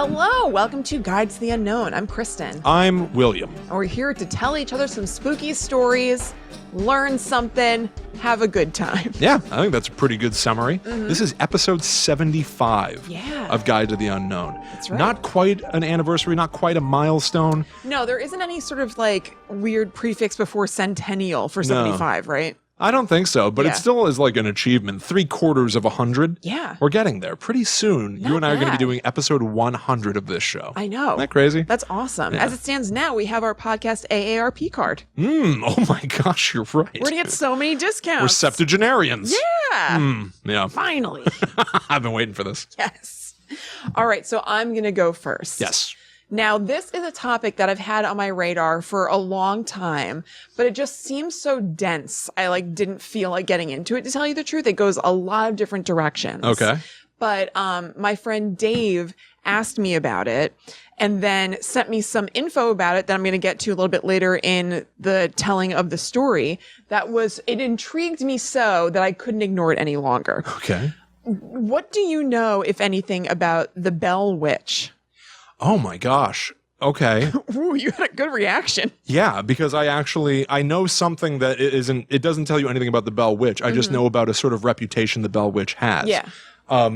Hello, welcome to Guide to the Unknown. I'm Kristen. I'm William. And we're here to tell each other some spooky stories, learn something, have a good time. Yeah, I think that's a pretty good summary. Mm-hmm. This is episode 75 of Guide to the Unknown. That's right. Not quite an anniversary, not quite a milestone. No, there isn't any sort of like weird prefix before centennial for 75, right? I don't think so, but it still is like an achievement. 3/4 of 100. Yeah. We're getting there. Pretty soon, you and I are going to be doing episode 100 of this show. I know. Isn't that crazy? That's awesome. Yeah. As it stands now, we have our podcast AARP card. Oh my gosh, you're right. We're going to get so many discounts. We're septuagenarians. Yeah. Yeah. Finally. I've been waiting for this. Yes. All right, so I'm going to go first. Yes. Now, this is a topic that I've had on my radar for a long time, but it just seems so dense. I didn't feel like getting into it, to tell you the truth. It goes a lot of different directions. Okay. But my friend Dave asked me about it and then sent me some info about it that I'm going to get to a little bit later in the telling of the story. It intrigued me so that I couldn't ignore it any longer. Okay. What do you know, if anything, about the Bell Witch? Oh my gosh. Okay. Ooh, you had a good reaction. Yeah, because I know something that it doesn't tell you anything about the Bell Witch. I just know about a sort of reputation the Bell Witch has. Yeah.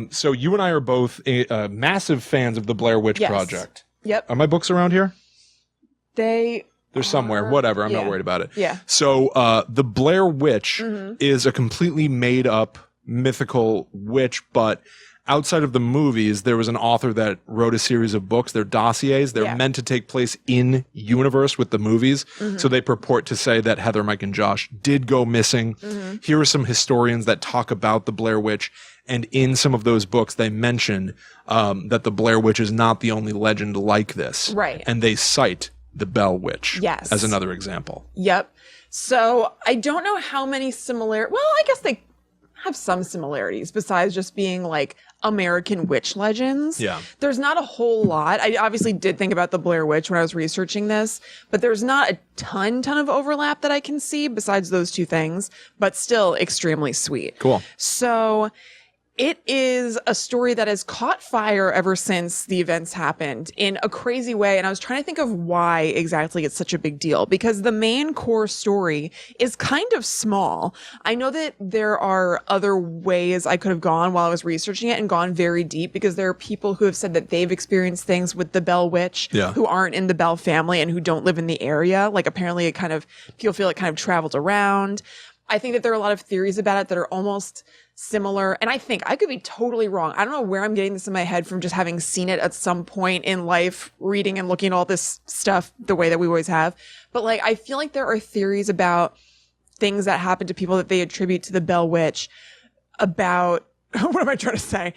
So you and I are both massive fans of the Blair Witch Project. Yep. Are my books around here? They're somewhere. Whatever. I'm not worried about it. Yeah. So the Blair Witch is a completely made up mythical witch, but outside of the movies, there was an author that wrote a series of books. They're dossiers. They're meant to take place in universe with the movies. So they purport to say that Heather, Mike, and Josh did go missing. Here are some historians that talk about the Blair Witch. And in some of those books, they mention that the Blair Witch is not the only legend like this. Right. And they cite the Bell Witch as another example. Yep. So I don't know how many well, I guess they have some similarities besides just being like American witch legends. Yeah. There's not a whole lot. I obviously did think about the Blair Witch when I was researching this, but there's not a ton of overlap that I can see besides those two things, but still extremely sweet. Cool. So it is a story that has caught fire ever since the events happened in a crazy way. And I was trying to think of why exactly it's such a big deal, because the main core story is kind of small. I know that there are other ways I could have gone while I was researching it and gone very deep, because there are people who have said that they've experienced things with the Bell Witch who aren't in the Bell family and who don't live in the area. Like apparently people feel it kind of traveled around. I think that there are a lot of theories about it that are almost similar. And I think I could be totally wrong. I don't know where I'm getting this in my head from just having seen it at some point in life, reading and looking at all this stuff the way that we always have. But I feel like there are theories about things that happen to people that they attribute to the Bell Witch about, what am I trying to say?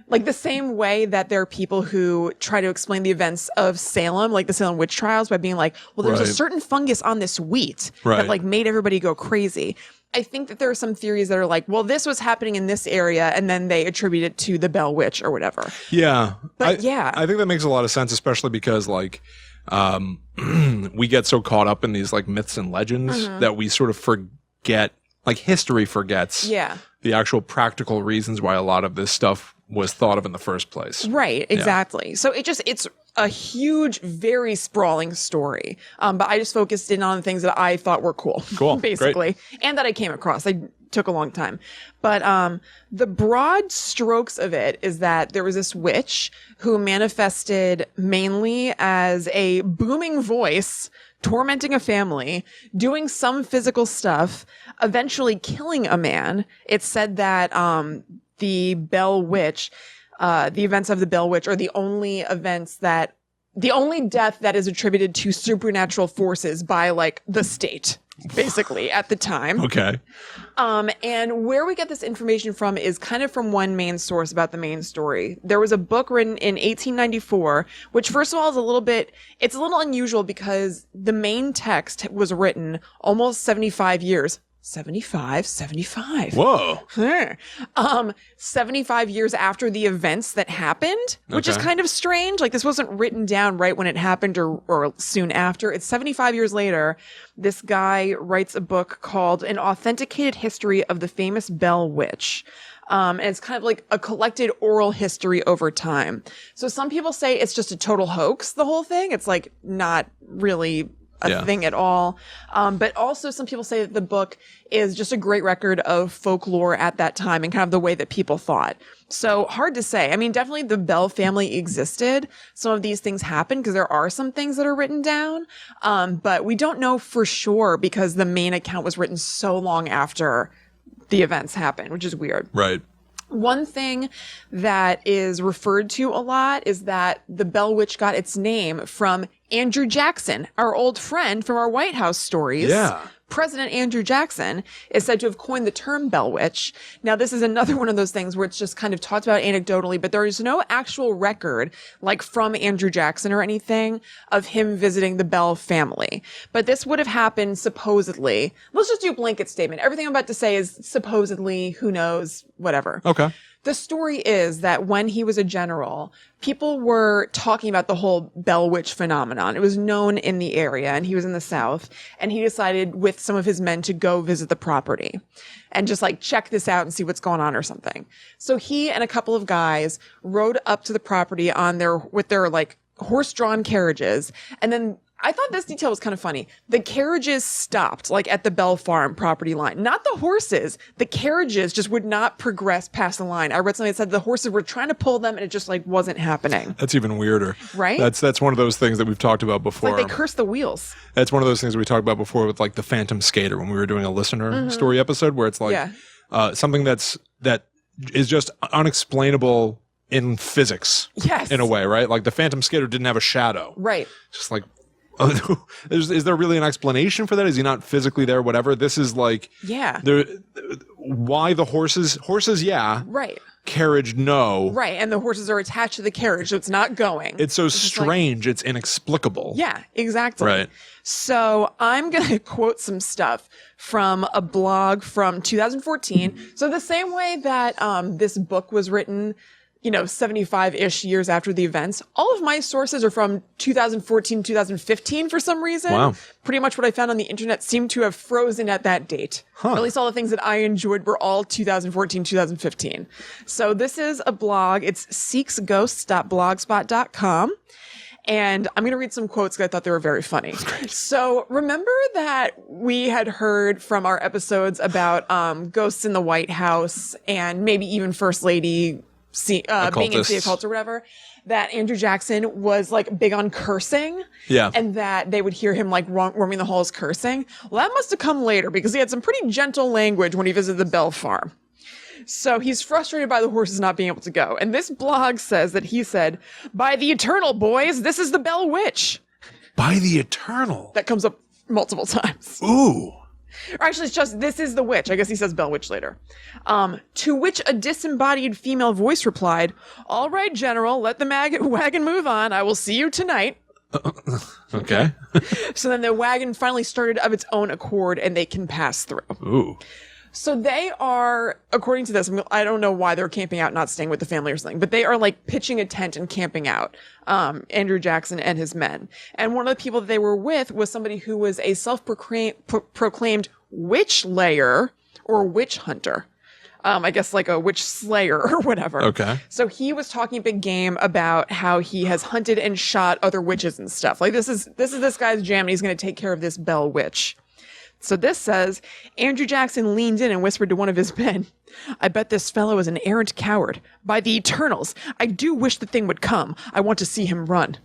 Like the same way that there are people who try to explain the events of Salem, like the Salem witch trials, by being like, well, there's a certain fungus on this wheat that made everybody go crazy. I think that there are some theories that are like, well, this was happening in this area, and then they attribute it to the Bell Witch or whatever. Yeah. But I think that makes a lot of sense, especially because we get so caught up in these myths and legends that we sort of forget, history forgets the actual practical reasons why a lot of this stuff was thought of in the first place. Right, exactly. Yeah. So it's a huge, very sprawling story. But I just focused in on the things that I thought were cool. Basically. Great. And that I came across. I took a long time. But the broad strokes of it is that there was this witch who manifested mainly as a booming voice, tormenting a family, doing some physical stuff, eventually killing a man. It's said that the Bell Witch, the events of the Bell Witch are the only death that is attributed to supernatural forces by the state, basically, at the time. Okay. And where we get this information from is kind of from one main source about the main story. There was a book written in 1894, which first of all it's a little unusual because the main text was written almost 75 years 75. Whoa. 75 years after the events that happened, which is kind of strange. Like, this wasn't written down right when it happened or soon after. It's 75 years later. This guy writes a book called An Authenticated History of the Famous Bell Witch. And it's kind of like a collected oral history over time. So some people say it's just a total hoax, the whole thing. It's like not really a thing at all. But also some people say that the book is just a great record of folklore at that time and kind of the way that people thought. So hard to say. I mean, definitely the Bell family existed. Some of these things happened because there are some things that are written down. But we don't know for sure because the main account was written so long after the events happened, which is weird. Right. One thing that is referred to a lot is that the Bell Witch got its name from Andrew Jackson, our old friend from our White House stories. Yeah. President Andrew Jackson is said to have coined the term Bell Witch. Now, this is another one of those things where it's just kind of talked about anecdotally, but there is no actual record, like from Andrew Jackson or anything, of him visiting the Bell family. But this would have happened supposedly. Let's just do a blanket statement. Everything I'm about to say is supposedly, who knows, whatever. Okay. The story is that when he was a general, people were talking about the whole Bell Witch phenomenon. It was known in the area, and he was in the South, and he decided with some of his men to go visit the property and just like check this out and see what's going on or something. So he and a couple of guys rode up to the property with their like horse-drawn carriages, and then I thought this detail was kind of funny. The carriages stopped, like at the Bell Farm property line. Not the horses. The carriages just would not progress past the line. I read something that said the horses were trying to pull them and it just like wasn't happening. That's even weirder. Right? That's one of those things that we've talked about before. It's like they cursed the wheels. That's one of those things we talked about before with like the Phantom Skater when we were doing a listener story episode where it's like something that is just unexplainable in physics. Yes. In a way, right? Like the Phantom Skater didn't have a shadow. Right. Just like, is there really an explanation for that? Is he not physically there? Whatever. This is like, why the horses? Yeah. Right. Carriage, no. Right. And the horses are attached to the carriage, so it's not going. It's so strange. It's inexplicable. Yeah, exactly. Right. So I'm going to quote some stuff from a blog from 2014. So the same way that this book was written, 75-ish years after the events. All of my sources are from 2014, 2015 for some reason. Wow. Pretty much what I found on the internet seemed to have frozen at that date. Or at least all the things that I enjoyed were all 2014, 2015. So this is a blog. It's seeksghosts.blogspot.com. And I'm going to read some quotes because I thought they were very funny. So remember that we had heard from our episodes about ghosts in the White House and maybe even First Lady being into the occult or whatever, that Andrew Jackson was like big on cursing. Yeah. And that they would hear him like roaming the halls cursing. Well, that must have come later because he had some pretty gentle language when he visited the Bell Farm. So he's frustrated by the horses not being able to go. And this blog says that he said, "By the eternal, boys, this is the Bell Witch." By the eternal. That comes up multiple times. Ooh. Or actually, it's just, "This is the witch." I guess he says Bell Witch later. To which a disembodied female voice replied, "All right, General, let the wagon move on. I will see you tonight." Okay. So then the wagon finally started of its own accord and they can pass through. Ooh. So they are, according to this, I don't know why they're camping out, not staying with the family or something, but they are like pitching a tent and camping out, Andrew Jackson and his men. And one of the people that they were with was somebody who was a self-proclaimed witch layer or witch hunter. I guess like a witch slayer or whatever. Okay. So he was talking big game about how he has hunted and shot other witches and stuff. Like this is this guy's jam and he's going to take care of this Bell Witch. So this says, Andrew Jackson leaned in and whispered to one of his men, "I bet this fellow is an arrant coward. By the Eternals, I do wish the thing would come. I want to see him run."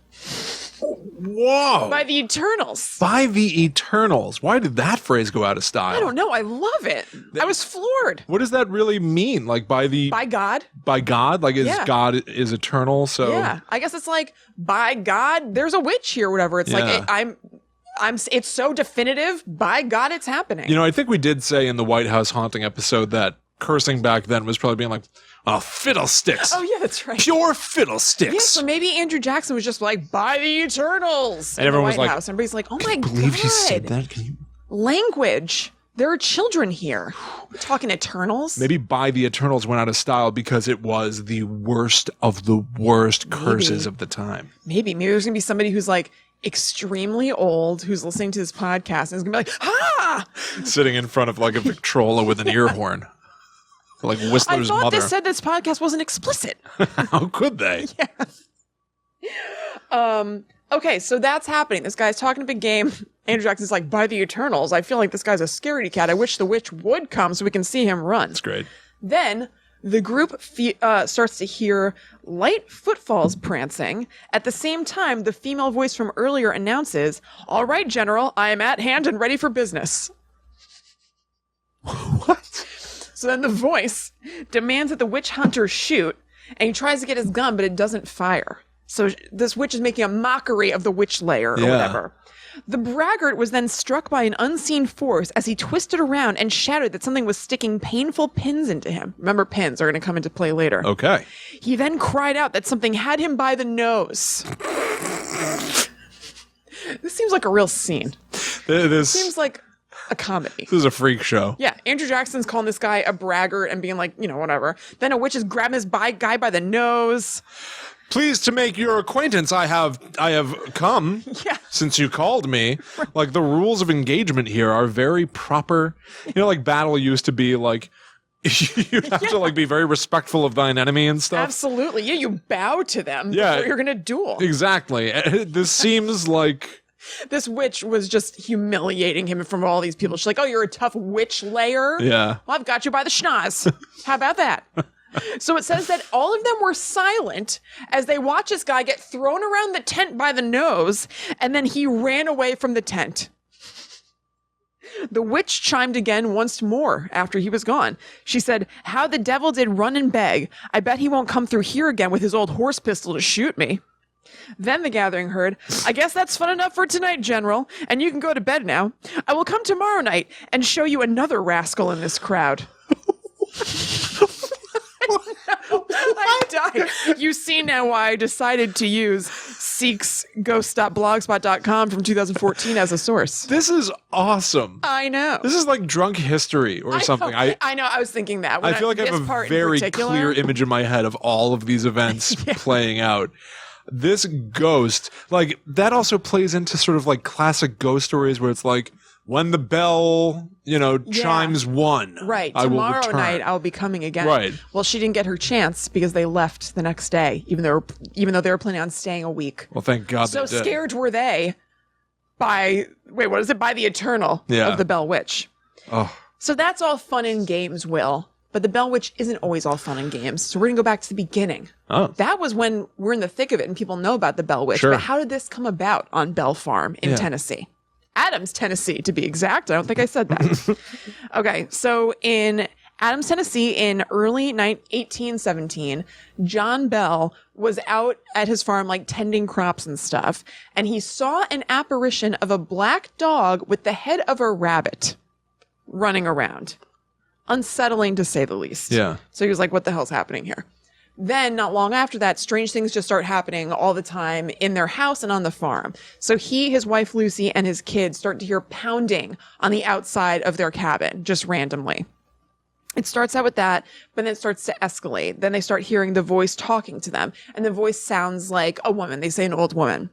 Whoa. By the Eternals. By the Eternals. Why did that phrase go out of style? I don't know. I love it. I was floored. What does that really mean? Like by God? By God? Like God is eternal, so... Yeah. I guess it's like, by God, there's a witch here or whatever. It's like, it's so definitive. By God, it's happening. I think we did say in the White House haunting episode that cursing back then was probably being like, "Oh, fiddlesticks." Oh, yeah, that's right. Pure fiddlesticks. Yeah, so maybe Andrew Jackson was just like, "By the Eternals." And everyone was like, House. Everybody's like, "Oh my God. Believe he said that? Can you... Language. There are children here. We're talking Eternals. Maybe By the Eternals went out of style because it was the worst of the worst curses of the time. Maybe there's going to be somebody who's like extremely old who's listening to this podcast and is going to be like, ah! Sitting in front of like a Victrola with an ear horn. Like Whistler's I thought mother. they said this podcast wasn't explicit. How could they? Yeah. Okay, so that's happening. This guy's talking a big game. Andrew Jackson's like, by the Eternals, I feel like this guy's a scaredy cat. I wish the witch would come so we can see him run. That's great. Then the group starts to hear light footfalls prancing. At the same time, the female voice from earlier announces, all right, General, I am at hand and ready for business. What? So then the voice demands that the witch hunter shoot, and he tries to get his gun, but it doesn't fire. So this witch is making a mockery of the witch layer or whatever. The braggart was then struck by an unseen force as he twisted around and shouted that something was sticking painful pins into him. Remember, pins are going to come into play later. Okay. He then cried out that something had him by the nose. This seems like a real scene. This Seems like a comedy. This is a freak show. Yeah, Andrew Jackson's calling this guy a braggart and being like, whatever. Then a witch is grabbing this guy by the nose. Pleased to make your acquaintance. I have come since you called me. Like the rules of engagement here are very proper. Like battle used to be like you have to like be very respectful of thine enemy and stuff. Absolutely. Yeah, you bow to them Yeah. before you're going to duel. Exactly. This seems like This witch was just humiliating him in front of all these people. She's like, oh, you're a tough witch layer? Yeah. Well, I've got you by the schnoz. How about that? So it says that all of them were silent as they watch this guy get thrown around the tent by the nose, and then he ran away from the tent. The witch chimed again once more after he was gone. She said, how the devil did run and beg. I bet he won't come through here again with his old horse pistol to shoot me. Then the gathering heard, I guess that's fun enough for tonight, General, and you can go to bed now. I will come tomorrow night and show you another rascal in this crowd. I died. You see now why I decided to use Seek's ghost.blogspot.com from 2014 as a source. this is awesome. I know. This is like drunk history or something. I know. I was thinking that. I feel like I have a very clear image in my head of all of these events playing out. This ghost, like, that also plays into sort of like classic ghost stories where it's like, when the bell, chimes one, Right. I will Tomorrow return. night, I'll be coming again. Right. Well, she didn't get her chance because they left the next day, even though they were planning on staying a week. Well, thank God So they did. scared were they by the Eternal of the Bell Witch. Oh. So that's all fun and games, Will. But the Bell Witch isn't always all fun and games. So we're going to go back to the beginning. Oh. That was when we're in the thick of it and people know about the Bell Witch. Sure. But how did this come about on Bell Farm in Tennessee? Adams, Tennessee, to be exact. I don't think I said that. Okay, so in Adams, Tennessee, in early 1817, John Bell was out at his farm, like tending crops and stuff, and he saw an apparition of a black dog with the head of a rabbit running around. Unsettling, to say the least. Yeah. So he was like, what the hell's happening here? Then, not long after that, strange things just start happening all the time in their house and on the farm. So he, his wife Lucy, and his kids start to hear pounding on the outside of their cabin, just randomly. It starts out with that, but then it starts to escalate. Then they start hearing the voice talking to them, and the voice sounds like a woman. They say an old woman.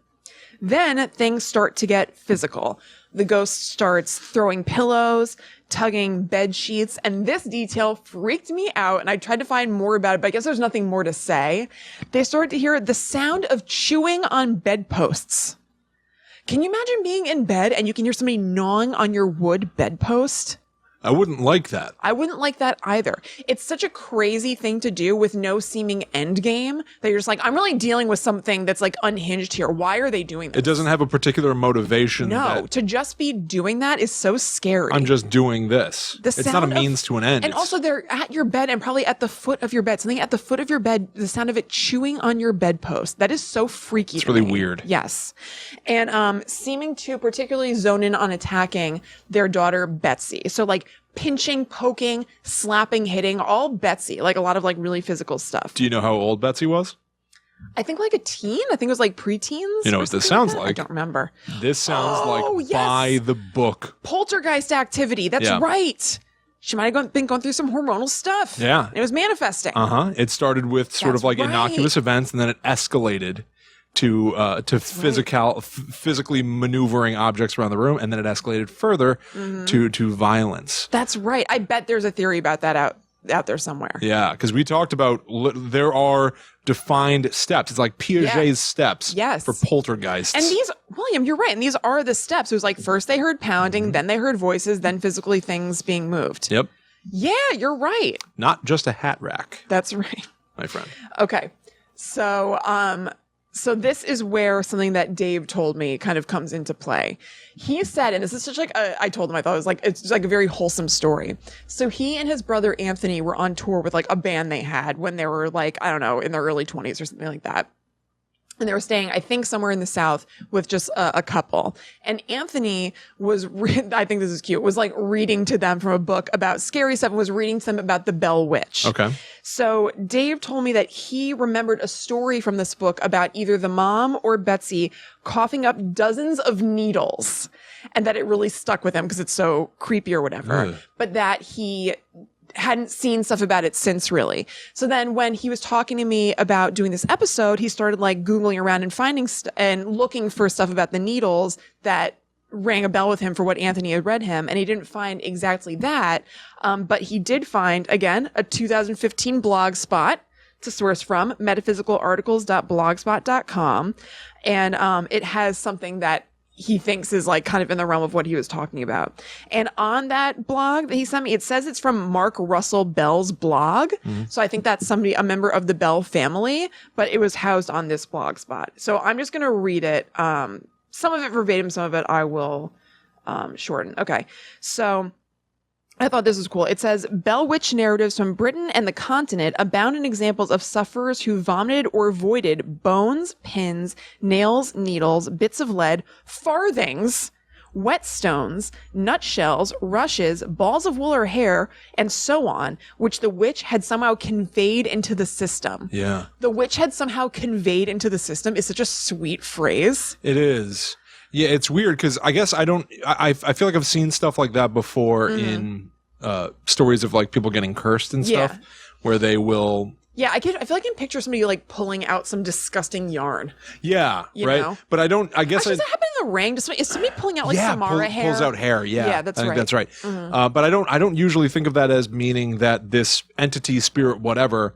Then things start to get physical. The ghost starts throwing pillows, tugging bed sheets, and this detail freaked me out, and I tried to find more about it, but I guess there's nothing more to say. They started to hear the sound of chewing on bedposts. Can you imagine being in bed and you can hear somebody gnawing on your wood bedpost? I wouldn't like that. I wouldn't like that either. It's such a crazy thing to do with no seeming end game that you're just like, I'm really dealing with something that's like unhinged here. Why are they doing this? It doesn't have a particular motivation. No, to just be doing that is so scary. I'm just doing this. It's not a means to an end. And also they're at your bed and probably at the foot of your bed. Something at the foot of your bed, the sound of it chewing on your bedpost. That is so freaky. It's really weird. Yes. And seeming to particularly zone in on attacking their daughter, Betsy. So like pinching, poking, slapping, hitting, all Betsy, like a lot of like really physical stuff. Do you know how old Betsy was? I think like a teen. I think it was like preteens. You know what this sounds like? I don't remember. This sounds like by the book. Poltergeist activity. That's right. She might have been going through some hormonal stuff. Yeah. And it was manifesting. It started with sort of like innocuous events, and then it escalated to physically maneuvering objects around the room, and then it escalated further to violence. That's right. I bet there's a theory about that out there somewhere. Yeah, because we talked about there are defined steps. It's like Piaget's steps for poltergeists. And these, William, you're right. And these are the steps. It was like first they heard pounding, then they heard voices, then physically things being moved. Yep. Yeah, you're right. Not just a hat rack. That's right. My friend. Okay. So this is where something that Dave told me kind of comes into play. He said, and this is such like I told him, I thought it was like, it's like a very wholesome story. So he and his brother Anthony were on tour with like a band they had when they were like, I don't know, in their early 20s or something like that. And they were staying, I think, somewhere in the South with just a couple. And Anthony was, I think this is cute, was like reading to them from a book about scary stuff and was reading to them about the Bell Witch. Okay. So Dave told me that he remembered a story from this book about either the mom or Betsy coughing up dozens of needles, and that it really stuck with him because it's so creepy or whatever. But that he hadn't seen stuff about it since, really. So then when he was talking to me about doing this episode, he started like Googling around and finding and looking for stuff about the needles that rang a bell with him for what Anthony had read him. And he didn't find exactly that. But he did find, again, a 2015 blog spot to source from, metaphysicalarticles.blogspot.com. And it has something that he thinks is like kind of in the realm of what he was talking about. And on that blog that he sent me, it says it's from Mark Russell Bell's blog. So I think that's somebody, a member of the Bell family, but it was housed on this blog spot. So I'm just going to read it. Some of it verbatim, some of it I will shorten. Okay. So I thought this was cool. It says, Bell Witch narratives from Britain and the continent abound in examples of sufferers who vomited or voided bones, pins, nails, needles, bits of lead, farthings, whetstones, nutshells, rushes, balls of wool or hair, and so on, which the witch had somehow conveyed into the system. Yeah. The witch had somehow conveyed into the system is such a sweet phrase. It is. Yeah, it's weird because I guess I feel like I've seen stuff like that before in stories of like people getting cursed and stuff where they will. Yeah, I feel like I can picture somebody like pulling out some disgusting yarn. Yeah, right. Know? But I don't. I guess does that happen in the ring? Is somebody pulling out like Samara hair? Pulls out hair. Yeah, that's I think right. That's right. But I don't usually think of that as meaning that this entity, spirit, whatever,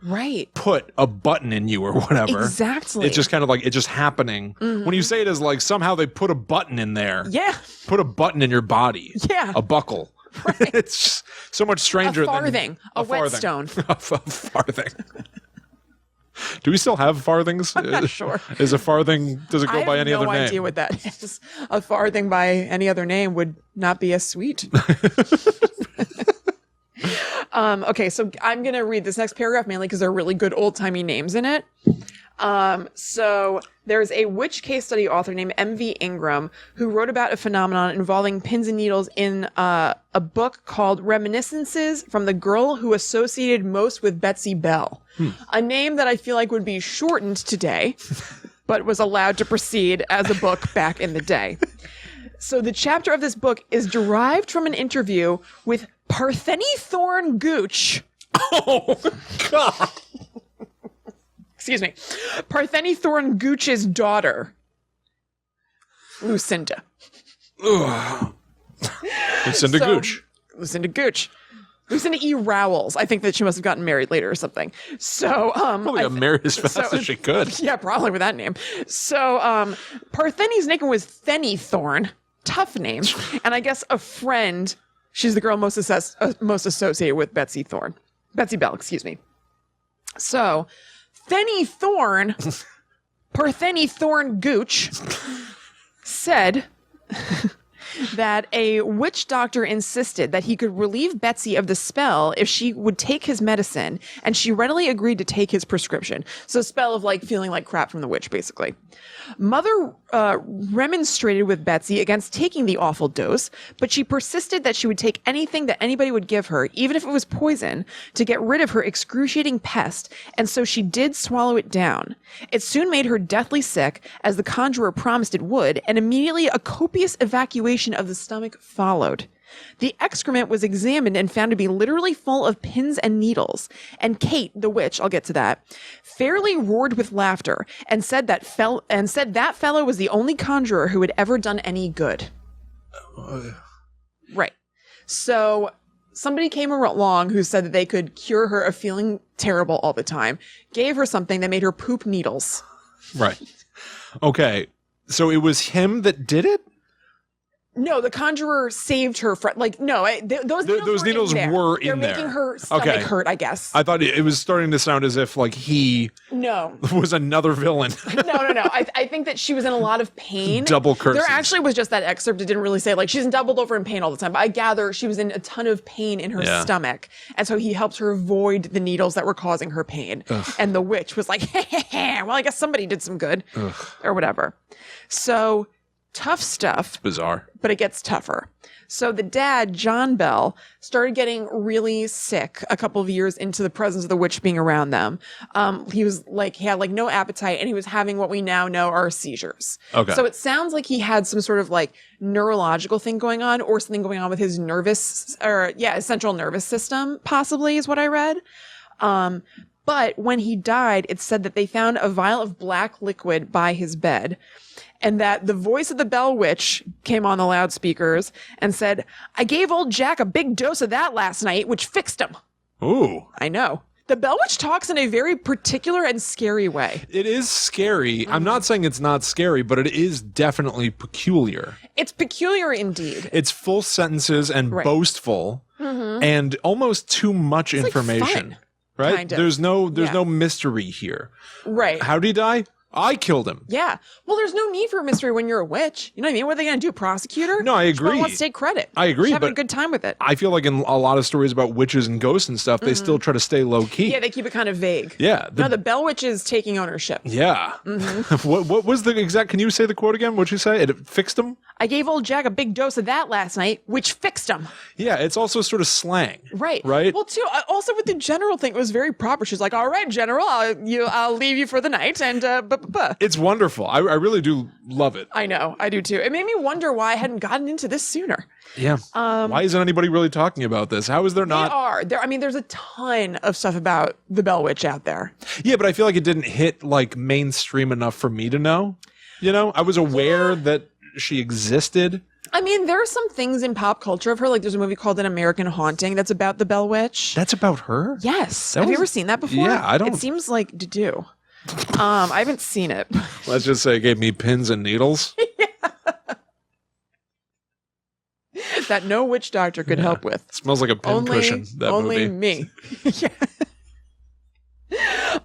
put a button in you or whatever. Exactly. It's just kind of like it's just happening. When you say it as like somehow they put a button in there. Yeah. Put a button in your body. Yeah. A buckle. Right. It's so much stranger than a whetstone. A farthing. Do we still have farthings? I'm not sure. Is a farthing, does it go by any other name? I have no idea what that is. A farthing by any other name would not be as sweet. Okay, so I'm going to read this next paragraph mainly because there are really good old-timey names in it. So there's a witch case study author named M.V. Ingram who wrote about a phenomenon involving pins and needles in a book called Reminiscences from the Girl Who Associated Most with Betsy Bell. A name that I feel like would be shortened today, but was allowed to proceed as a book back in the day. So the chapter of this book is derived from an interview with Partheny Thorne Gooch. Oh, God. Excuse me. Partheny Thorne Gooch's daughter, Lucinda. Lucinda Gooch. Lucinda Gooch. Lucinda E. Rowells. I think that she must have gotten married later or something. So, probably got married as fast as she could. Yeah, probably with that name. So, Partheny's nickname was Thenny Thorne. Tough name. And I guess a friend. She's the girl most associated with Betsy Bell, excuse me. So, Thenny Thorne, Partheny Thorne Gooch, said that a witch doctor insisted that he could relieve Betsy of the spell if she would take his medicine, and she readily agreed to take his prescription. So spell of like feeling like crap from the witch, basically. Mother remonstrated with Betsy against taking the awful dose, but she persisted that she would take anything that anybody would give her, even if it was poison, to get rid of her excruciating pest, and so she did swallow it down. It soon made her deathly sick, as the conjurer promised it would, and immediately a copious evacuation of the stomach followed. The excrement was examined and found to be literally full of pins and needles. And Kate, the witch, I'll get to that, fairly roared with laughter and said that fellow was the only conjurer who had ever done any good. Right. So somebody came along who said that they could cure her of feeling terrible all the time, gave her something that made her poop needles. Right. Okay. So it was him that did it? No, the conjurer saved her from, like, no, those needles were in there. They're making her stomach hurt, I guess. I thought it was starting to sound as if, like, he was another villain. No. I think that she was in a lot of pain. Double curses. There actually was just that excerpt. It didn't really say, like, she's doubled over in pain all the time. But I gather she was in a ton of pain in her stomach. And so he helped her avoid the needles that were causing her pain. Ugh. And the witch was like, well, I guess somebody did some good. Ugh. Or whatever. So... tough stuff. It's bizarre. But it gets tougher. So the dad, John Bell, started getting really sick a couple of years into the presence of the witch being around them. He had like no appetite, and he was having what we now know are seizures. Okay. So it sounds like he had some sort of like neurological thing going on, or something going on with his central nervous system, possibly, is what I read. But when he died, it said that they found a vial of black liquid by his bed, and that the voice of the Bell Witch came on the loudspeakers and said, "I gave old Jack a big dose of that last night, which fixed him." Ooh. I know. The Bell Witch talks in a very particular and scary way. It is scary. Mm-hmm. I'm not saying it's not scary, but it is definitely peculiar. It's peculiar indeed. It's full sentences and boastful, and almost too much information. Like right? Kind of. There's no mystery here. Right. How'd he die? I killed him. Yeah. Well, there's no need for a mystery when you're a witch. You know what I mean? What are they going to do? Prosecutor? No, I agree. She wants to take credit. I agree. She's having a good time with it. I feel like in a lot of stories about witches and ghosts and stuff, they still try to stay low key. Yeah, they keep it kind of vague. Yeah. The Bell Witch is taking ownership. Yeah. Mm-hmm. What was the exact, can you say the quote again? What'd you say? It fixed him? I gave old Jack a big dose of that last night, which fixed him. Yeah, it's also sort of slang. Right. Right? Well, too, also with the general thing, it was very proper. She's like, all right, General, I'll leave you for the night. And it's wonderful. I really do love it. I know. I do too. It made me wonder why I hadn't gotten into this sooner. Yeah. Why isn't anybody really talking about this? How is there not? There's a ton of stuff about the Bell Witch out there. Yeah, but I feel like it didn't hit like mainstream enough for me to know. You know, I was aware that she existed. I mean, there are some things in pop culture of her. Like, there's a movie called An American Haunting that's about the Bell Witch. That's about her? Yes. Have you ever seen that before? Yeah, I don't. It seems like to do. I haven't seen it. Let's just say it gave me pins and needles. Yeah. That no witch doctor could help with. It smells like a pincushion, that only movie. Me. Yeah.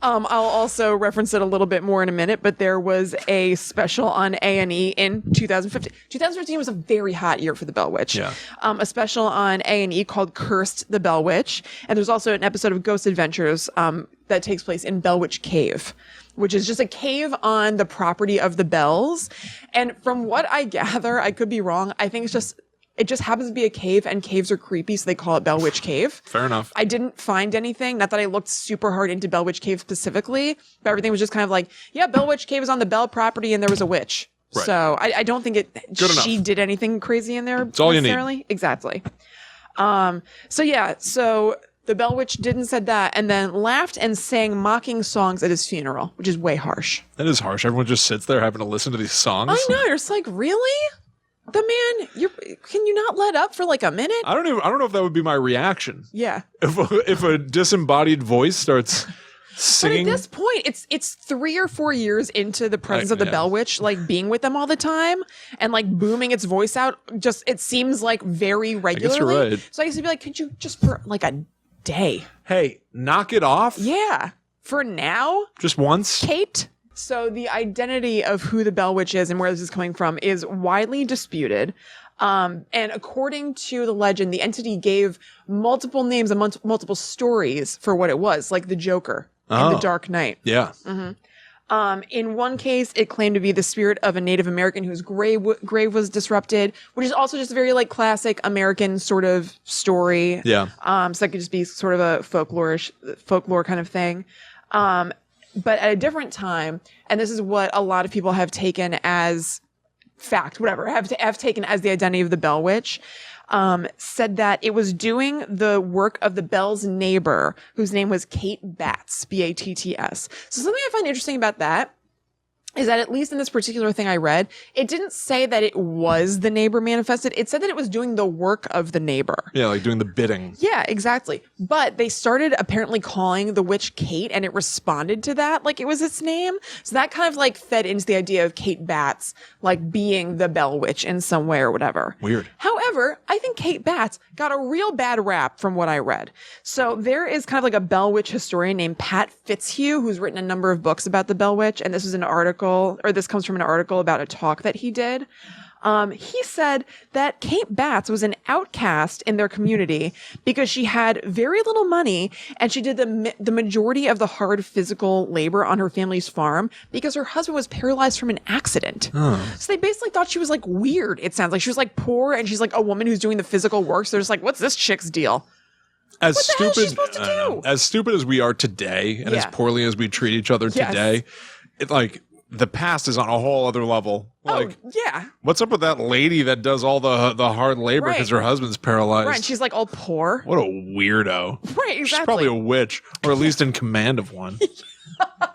I'll also reference it a little bit more in a minute, but there was a special on A&E in 2015. 2015 was a very hot year for the Bell Witch. Yeah. A special on A&E called Cursed the Bell Witch. And there's also an episode of Ghost Adventures that takes place in Bell Witch Cave, which is just a cave on the property of the Bells. And from what I gather, I could be wrong, I think it just happens to be a cave, and caves are creepy, so they call it Bell Witch Cave. Fair enough. I didn't find anything. Not that I looked super hard into Bell Witch Cave specifically, but everything was just kind of like, yeah, Bell Witch Cave is on the Bell property, and there was a witch. Right. So I don't think she did anything crazy in there. It's all you need. Exactly. So the Bell Witch didn't said that, and then laughed and sang mocking songs at his funeral, which is way harsh. That is harsh. Everyone just sits there having to listen to these songs. I know. You're just like, really? The man, can you not let up for like a minute? I don't know if that would be my reaction. Yeah. If a disembodied voice starts singing. But at this point, it's 3 or 4 years into the presence of the Bell Witch, like being with them all the time and like booming its voice out. Just, it seems like very regularly. I guess you're right. So I used to be like, could you just for like a day? Hey, knock it off. Yeah. For now. Just once. Kate. So the identity of who the Bell Witch is and where this is coming from is widely disputed. And according to the legend, the entity gave multiple names and multiple stories for what it was, like the Joker in The Dark Knight. Yeah. In one case, it claimed to be the spirit of a Native American whose grave was disrupted, which is also just a very like classic American sort of story. Yeah. So that could just be sort of a folklore kind of thing. But at a different time, and this is what a lot of people have taken as fact, whatever, have taken as the identity of the Bell Witch, said that it was doing the work of the Bell's neighbor, whose name was Kate Batts, Batts. So something I find interesting about that is that at least in this particular thing I read, it didn't say that it was the neighbor manifested. It said that it was doing the work of the neighbor. Yeah, like doing the bidding. Yeah, exactly. But they started apparently calling the witch Kate, and it responded to that like it was its name. So that kind of like fed into the idea of Kate Batts like being the Bell Witch in some way or whatever. Weird. However, I think Kate Batts got a real bad rap from what I read. So there is kind of like a Bell Witch historian named Pat Fitzhugh who's written a number of books about the Bell Witch, and this is an article, or this comes from an article about a talk that he did. He said that Kate Batts was an outcast in their community because she had very little money and she did the majority of the hard physical labor on her family's farm because her husband was paralyzed from an accident. So they basically thought she was like weird. It sounds like she was like poor and she's like a woman who's doing the physical work. So they're just like, what's this chick's deal? As What the hell is she stupid, supposed to do? As stupid as we are today, and Yeah. as poorly as we treat each other Yes. today, it like the past is on a whole other level. Like, Oh, yeah. what's up with that lady that does all the hard labor Right. because her husband's paralyzed? Right. And she's like all poor. What a weirdo. Right. Exactly. She's probably a witch, or at least in command of one.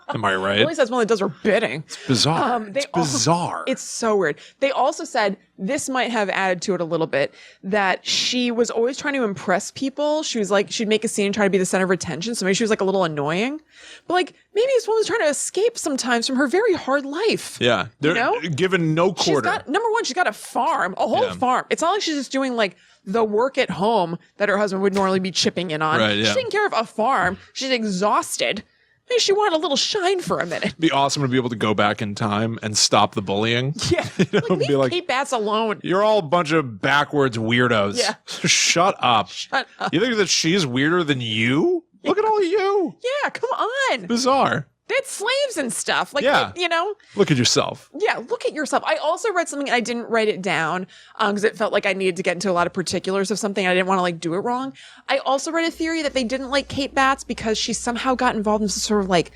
Am I right? At least that's one that does her bidding. Bizarre. They It's also- bizarre. It's so weird. They also said this might have added to it a little bit that she was always trying to impress people. She was like, she'd make a scene and try to be the center of attention. So maybe she was like a little annoying, but like maybe this woman's trying to escape sometimes from her very hard life. Yeah. They're know? given no She's quarter. got, number one, she's got a farm, a whole Yeah. farm. It's not like she's just doing like the work at home that her husband would normally be chipping in on. Right, yeah. She's taking care of a farm. She's exhausted. Maybe she wanted a little shine for a minute. It'd be awesome to be able to go back in time and stop the bullying. Yeah. Be Leave like, Kate Batts alone. you're all a bunch of backwards weirdos. Yeah. Shut up. Shut up. You think that she's weirder than you? Look at all of you. Yeah, come on. Bizarre. They had slaves and stuff. Like, Yeah. you know? Look at yourself. Yeah, look at yourself. I also read something, and I didn't write it down because it felt like I needed to get into a lot of particulars of something. I didn't want to like do it wrong. I also read a theory that they didn't like Kate Batts because she somehow got involved in some sort of like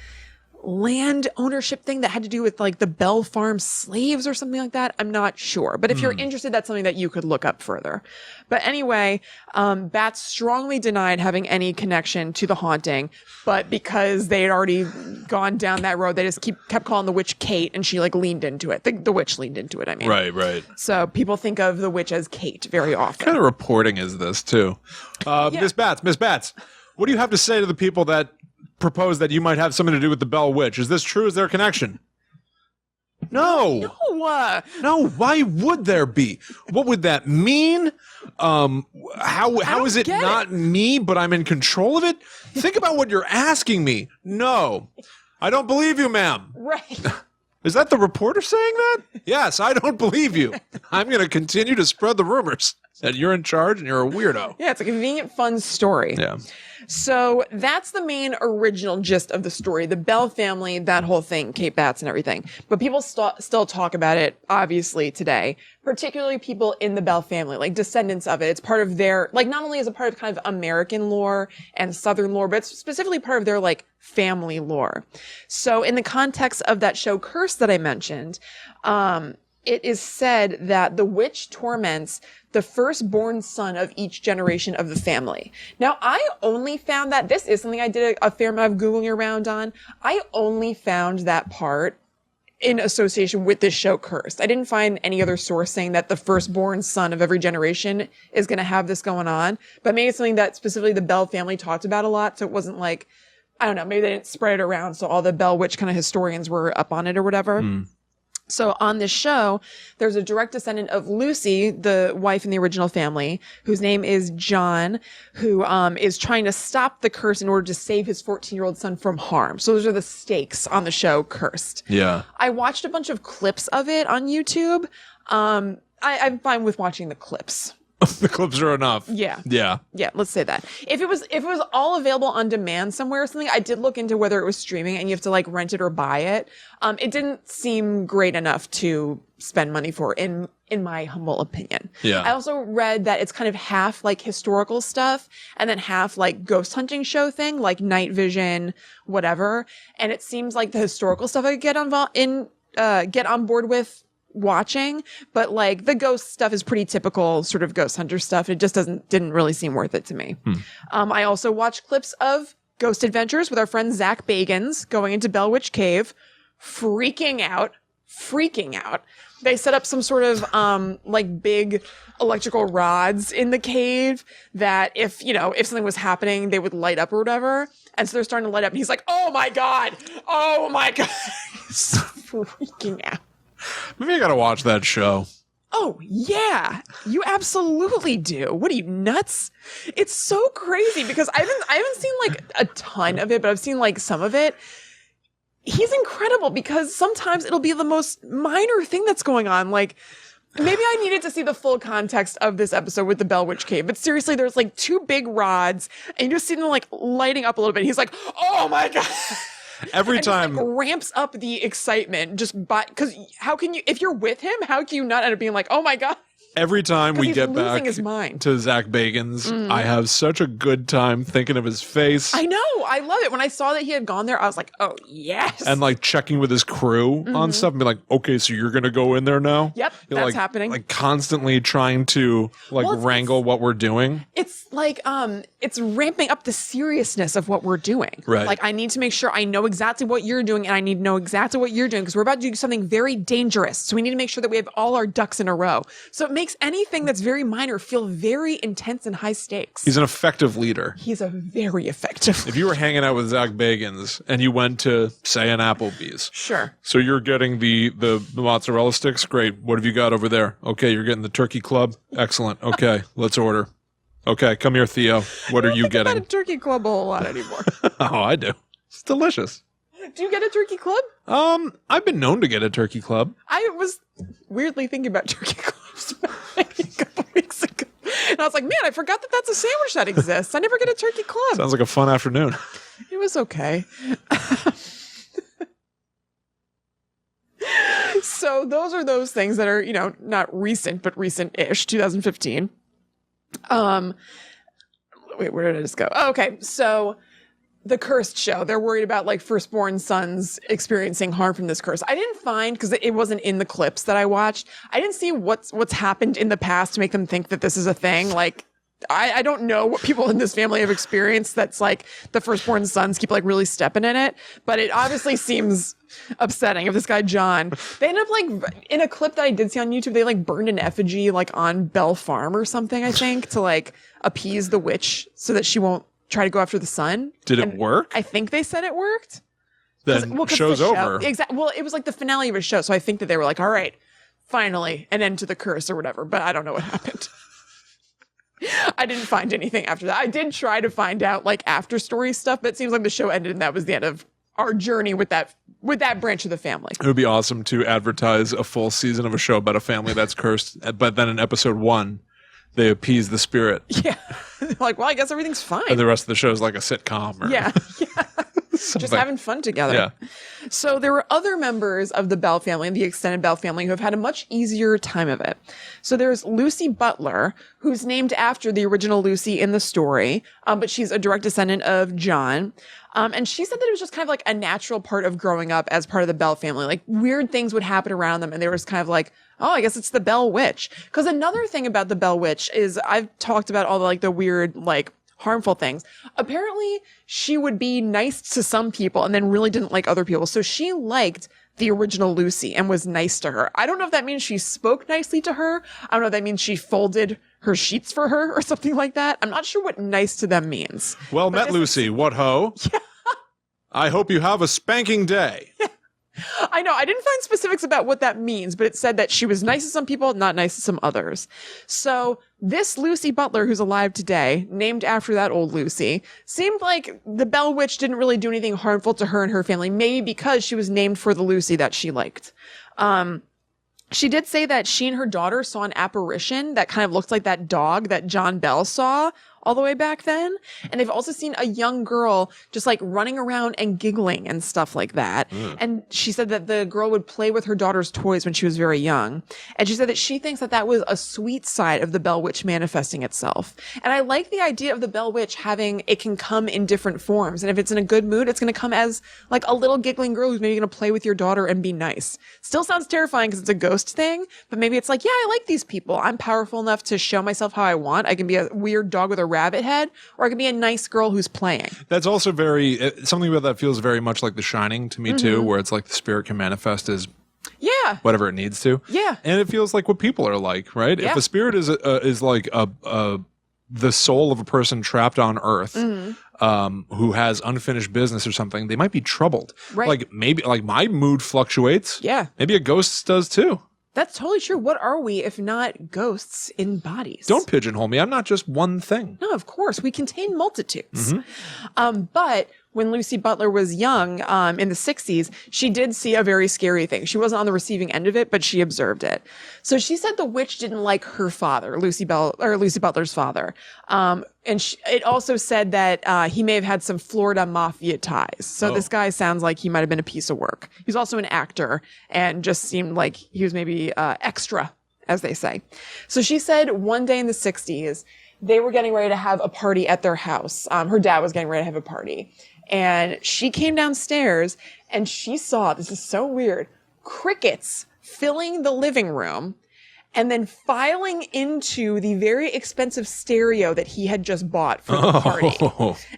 land ownership thing that had to do with like the Bell Farm slaves or something like that. I'm not sure. But if you're interested, that's something that you could look up further. But anyway, Batts strongly denied having any connection to the haunting, but because they had already gone down that road, they just kept calling the witch Kate, and she like leaned into it. The witch leaned into it, I mean. Right. So people think of the witch as Kate very often. What kind of reporting is this, too? Miss Batts, what do you have to say to the people that propose that you might have something to do with the Bell Witch? Is this true? Is there a connection? No. No, why would there be? What would that mean? How is it get not me, but I'm in control of it? Think about what you're asking me. No. I don't believe you, ma'am. Right. Is that the reporter saying that? Yes, I don't believe you. I'm going to continue to spread the rumors that you're in charge and you're a weirdo. Yeah, it's a convenient, fun story. Yeah. So that's the main original gist of the story. The Bell family, that whole thing, Kate Batts and everything. But people still talk about it, obviously, today. Particularly people in the Bell family, like descendants of it. It's part of their, like, not only is it part of kind of American lore and Southern lore, but it's specifically part of their, like, family lore. So in the context of that show Curse that I mentioned, it is said that the witch torments the firstborn son of each generation of the family. Now, I only found that, this is something I did a fair amount of Googling around on. I only found that part in association with this show Cursed. I didn't find any other source saying that the firstborn son of every generation is going to have this going on. But maybe it's something that specifically the Bell family talked about a lot. So it wasn't like, I don't know, maybe they didn't spread it around. So all the Bell Witch kind of historians were up on it or whatever. So on this show, there's a direct descendant of Lucy, the wife in the original family, whose name is John, who is trying to stop the curse in order to save his 14-year-old son from harm. So those are the stakes on the show Cursed. Yeah. I watched a bunch of clips of it on YouTube. I'm fine with watching the clips. The clips are enough. Yeah. Yeah. Yeah, let's say that. If it was all available on demand somewhere or something, I did look into whether it was streaming and you have to like rent it or buy it. It didn't seem great enough to spend money for in my humble opinion. Yeah. I also read that it's kind of half like historical stuff and then half like ghost hunting show thing, like night vision, whatever. And it seems like the historical stuff I could get on board with watching, but like the ghost stuff is pretty typical sort of ghost hunter stuff. It just didn't really seem worth it to me. I also watched clips of Ghost Adventures with our friend Zach Bagans going into Bell Witch Cave, freaking out. They set up some sort of like big electrical rods in the cave that if something was happening, they would light up or whatever. And so they're starting to light up and he's like, oh my God. He's freaking out. Maybe I gotta watch that show. Oh, yeah. You absolutely do. What are you, nuts? It's so crazy because I haven't seen like a ton of it, but I've seen like some of it. He's incredible because sometimes it'll be the most minor thing that's going on. Like, maybe I needed to see the full context of this episode with the Bell Witch Cave, but seriously, there's like two big rods and you just see them like lighting up a little bit. He's like, oh my God. Every time just, like, ramps up the excitement just by, because how can you, if you're with him, how can you not end up being like, oh my God? Every time we get back his mind. to Zach Bagans, I have such a good time thinking of his face. I know. I love it. When I saw that he had gone there, I was like, oh, yes. And like checking with his crew on stuff and be like, okay, so you're going to go in there now? Yep, that's happening. Like constantly trying to wrangle what we're doing. It's like, it's ramping up the seriousness of what we're doing. Right. Like, I need to make sure I know exactly what you're doing and I need to know exactly what you're doing because we're about to do something very dangerous. So we need to make sure that we have all our ducks in a row. So it makes anything that's very minor feel very intense and high stakes. He's an effective leader. He's a very effective leader. If you were hanging out with Zach Bagans and you went to, say, an Applebee's. Sure. So you're getting the mozzarella sticks? Great. What have you got over there? Okay, you're getting the turkey club? Excellent. Okay, let's order. Okay, come here, Theo. What are you getting? I don't get a turkey club a whole lot anymore. Oh, I do. It's delicious. Do you get a turkey club? I've been known to get a turkey club. I was weirdly thinking about turkey clubs a couple weeks ago. And I was like, man, I forgot that that's a sandwich that exists. I never get a turkey club. Sounds like a fun afternoon. It was okay. So those are those things that are, not recent, but recent-ish, 2015. Wait, where did I just go? Oh, okay. So the cursed show, they're worried about like firstborn sons experiencing harm from this curse. I didn't find, because it wasn't in the clips that I watched, I didn't see what's happened in the past to make them think that this is a thing. Like, I don't know what people in this family have experienced that's like the firstborn sons keep like really stepping in it, but it obviously seems upsetting. If this guy John, they end up like in a clip that I did see on YouTube, they like burned an effigy like on Bell Farm or something, I think, to like appease the witch so that she won't try to go after the son. Did it work? I think they said it worked. Then show's over. Exactly. Well, it was like the finale of a show, so I think that they were like, all right, finally, an end to the curse or whatever, but I don't know what happened. I didn't find anything after that. I did try to find out like after story stuff, but it seems like the show ended and that was the end of our journey with that branch of the family. It would be awesome to advertise a full season of a show about a family that's cursed, but then in episode 1, they appease the spirit. Yeah. Like, well, I guess everything's fine. And the rest of the show is like a sitcom. Yeah. Just having fun together. Yeah. So there were other members of the Bell family, the extended Bell family, who have had a much easier time of it. So there's Lucy Butler, who's named after the original Lucy in the story, but she's a direct descendant of John. And she said that it was just kind of like a natural part of growing up as part of the Bell family. Like weird things would happen around them. And there was kind of like, oh, I guess it's the Bell Witch. Because another thing about the Bell Witch is I've talked about all the like the weird, like harmful things. Apparently she would be nice to some people and then really didn't like other people. So she liked the original Lucy and was nice to her. I don't know if that means she spoke nicely to her. I don't know if that means she folded her sheets for her or something like that. I'm not sure what nice to them means. Well met, Lucy. What ho? Yeah. I hope you have a spanking day. Yeah. I know. I didn't find specifics about what that means, but it said that she was nice to some people, not nice to some others. So this Lucy Butler, who's alive today, named after that old Lucy, seemed like the Bell Witch didn't really do anything harmful to her and her family, maybe because she was named for the Lucy that she liked. She did say that she and her daughter saw an apparition that kind of looked like that dog that John Bell saw all the way back then. And they've also seen a young girl just like running around and giggling and stuff like that. And she said that the girl would play with her daughter's toys when she was very young. And she said that she thinks that that was a sweet side of the Bell Witch manifesting itself. And I like the idea of the Bell Witch having, it can come in different forms. And if it's in a good mood, it's going to come as like a little giggling girl who's maybe going to play with your daughter and be nice. Still sounds terrifying because it's a ghost thing, but maybe it's like, yeah, I like these people. I'm powerful enough to show myself how I want. I can be a weird dog with a rabbit head, or I can be a nice girl who's playing. That's also very, something about that feels very much like The Shining to me too, where it's like the spirit can manifest as whatever it needs to. Yeah. And it feels like what people are like, right? Yeah. If a spirit is like the soul of a person trapped on Earth, who has unfinished business or something, they might be troubled. Right. Like maybe like my mood fluctuates. Yeah. Maybe a ghost does too. That's totally true. What are we if not ghosts in bodies? Don't pigeonhole me. I'm not just one thing. No, of course. We contain multitudes. But when Lucy Butler was young, in the 60s, she did see a very scary thing. She wasn't on the receiving end of it, but she observed it. So she said the witch didn't like her father, Lucy Butler's father. And it also said that he may have had some Florida mafia ties. So this guy sounds like he might have been a piece of work. He's also an actor and just seemed like he was maybe extra, as they say. So she said one day in the 60s, they were getting ready to have a party at their house. Her dad was getting ready to have a party. And she came downstairs and she saw, this is so weird, crickets filling the living room and then filing into the very expensive stereo that he had just bought for the party.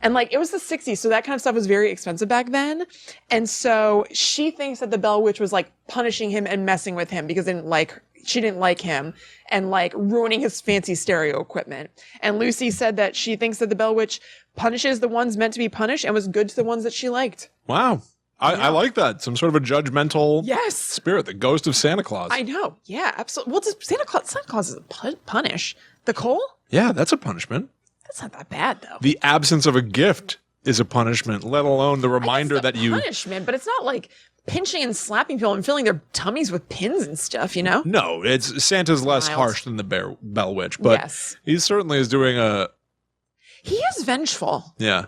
And like, it was the 60s, so that kind of stuff was very expensive back then. And so she thinks that the Bell Witch was like punishing him and messing with him because she didn't like him and like ruining his fancy stereo equipment. And Lucy said that she thinks that the Bell Witch punishes the ones meant to be punished and was good to the ones that she liked. Wow. I like that. Some sort of a judgmental spirit, the ghost of Santa Claus. I know. Yeah, absolutely. Well, Santa Claus doesn't punish. The coal? Yeah, that's a punishment. That's not that bad, though. The absence of a gift is a punishment, let alone the reminder that you... punishment, but it's not like pinching and slapping people and filling their tummies with pins and stuff, you know? No, Santa's less harsh than the Bell Witch, but he certainly is doing a... He is vengeful. Yeah.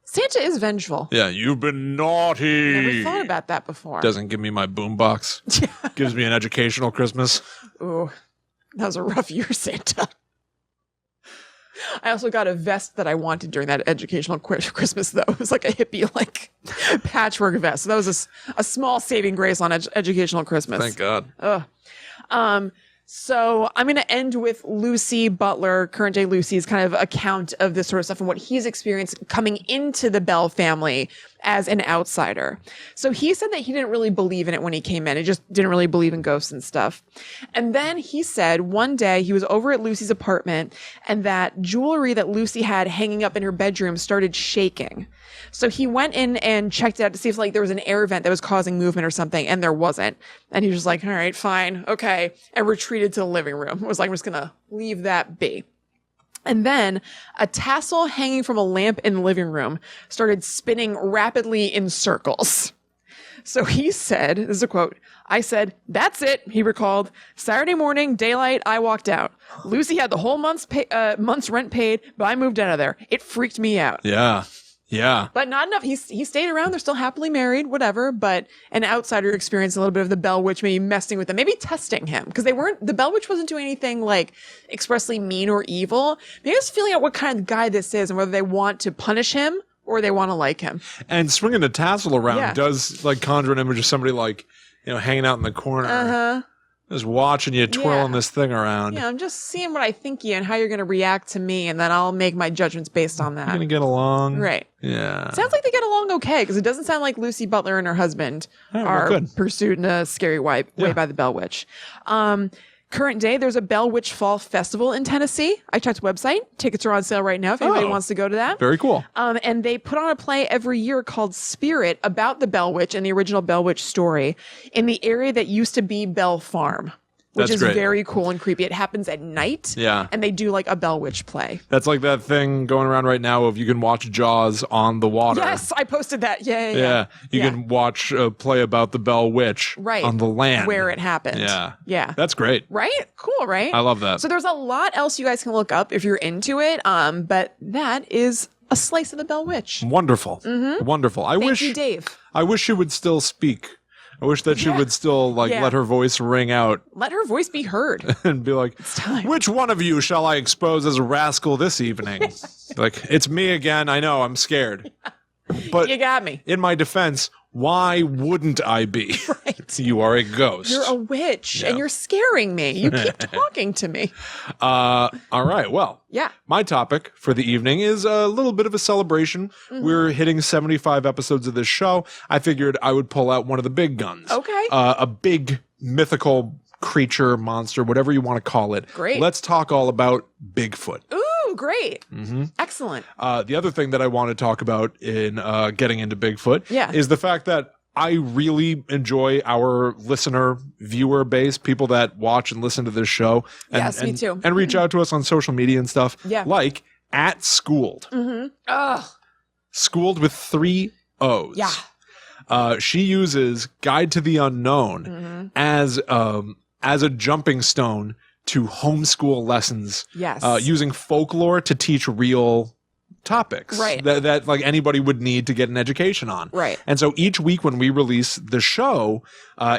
Santa is vengeful. Yeah, you've been naughty. Never thought about that before. Doesn't give me my boombox. Gives me an educational Christmas. Ooh, that was a rough year, Santa. I also got a vest that I wanted during that educational Christmas, though. It was like a hippie, like, patchwork vest. So that was a small saving grace on educational Christmas. Thank God. Ugh. So I'm going to end with Lucy Butler, current day Lucy's kind of account of this sort of stuff and what he's experienced coming into the Bell family as an outsider. So he said that he didn't really believe in it when he came in. He just didn't really believe in ghosts and stuff. And then he said one day he was over at Lucy's apartment and that jewelry that Lucy had hanging up in her bedroom started shaking. So he went in and checked it out to see if like there was an air vent that was causing movement or something, and there wasn't. And he was just like, all right, fine, okay, and retreated to the living room. It was like, I'm just gonna leave that be. And then a tassel hanging from a lamp in the living room started spinning rapidly in circles. So he said, this is a quote, I said, that's it, he recalled. Saturday morning, daylight, I walked out. Lucy had the whole month's rent paid, but I moved out of there. It freaked me out. Yeah. Yeah. But not enough. He stayed around. They're still happily married, whatever. But an outsider experienced a little bit of the Bell Witch maybe messing with them, maybe testing him. Because the Bell Witch wasn't doing anything like expressly mean or evil. Maybe just feeling out what kind of guy this is and whether they want to punish him or they want to like him. And swinging a tassel around does like conjure an image of somebody like, hanging out in the corner. Just watching you twirling this thing around. Yeah, I'm just seeing what I think you and how you're going to react to me, and then I'll make my judgments based on that. You're going to get along. Right. Yeah. Sounds like they get along okay, because it doesn't sound like Lucy Butler and her husband are pursued in a scary way by the Bell Witch. Current day, there's a Bell Witch Fall Festival in Tennessee. I checked the website. Tickets are on sale right now if anybody wants to go to that. Very cool. And they put on a play every year called Spirit about the Bell Witch and the original Bell Witch story in the area that used to be Bell Farm. which That's is great. very cool and creepy. It happens at night. Yeah. And they do like a Bell Witch play. That's like that thing going around right now of you can watch Jaws on the water. Yes, I posted that. Yeah. Yeah. You Yeah. can watch a play about the Bell Witch on the land. Where it happened. Yeah. Yeah. That's great. Right? Cool, right? I love that. So there's a lot else you guys can look up if you're into it. But that is a slice of the Bell Witch. Wonderful. Wonderful. Thank you, Dave. I wish she would still speak. I wish that she would still let her voice ring out Let her voice be heard. and be like, time. which one of you shall I expose as a rascal this evening? Like, it's me again. I know, I'm scared. But You got me. in my defense, why wouldn't I be? Right. You are a ghost. You're a witch and you're scaring me. You keep talking to me. All right. Well, Yeah. my topic for the evening is a little bit of a celebration. We're hitting 75 episodes of this show. I figured I would pull out one of the big guns. Okay. A big mythical creature, monster, whatever you want to call it. Great. Let's talk all about Bigfoot. Ooh, great. Excellent. The other thing that I want to talk about in getting into Bigfoot is the fact that I really enjoy our listener viewer base, people that watch and listen to this show. And, Yes, me too. And reach out to us on social media and stuff. Yeah. Like @Schooled. Ugh. Schooled with 3 O's. Yeah. She uses Guide to the Unknown as a jumping stone to homeschool lessons. Yes. Using folklore to teach real topics Right. that like anybody would need to get an education on. Right. And so each week when we release the show,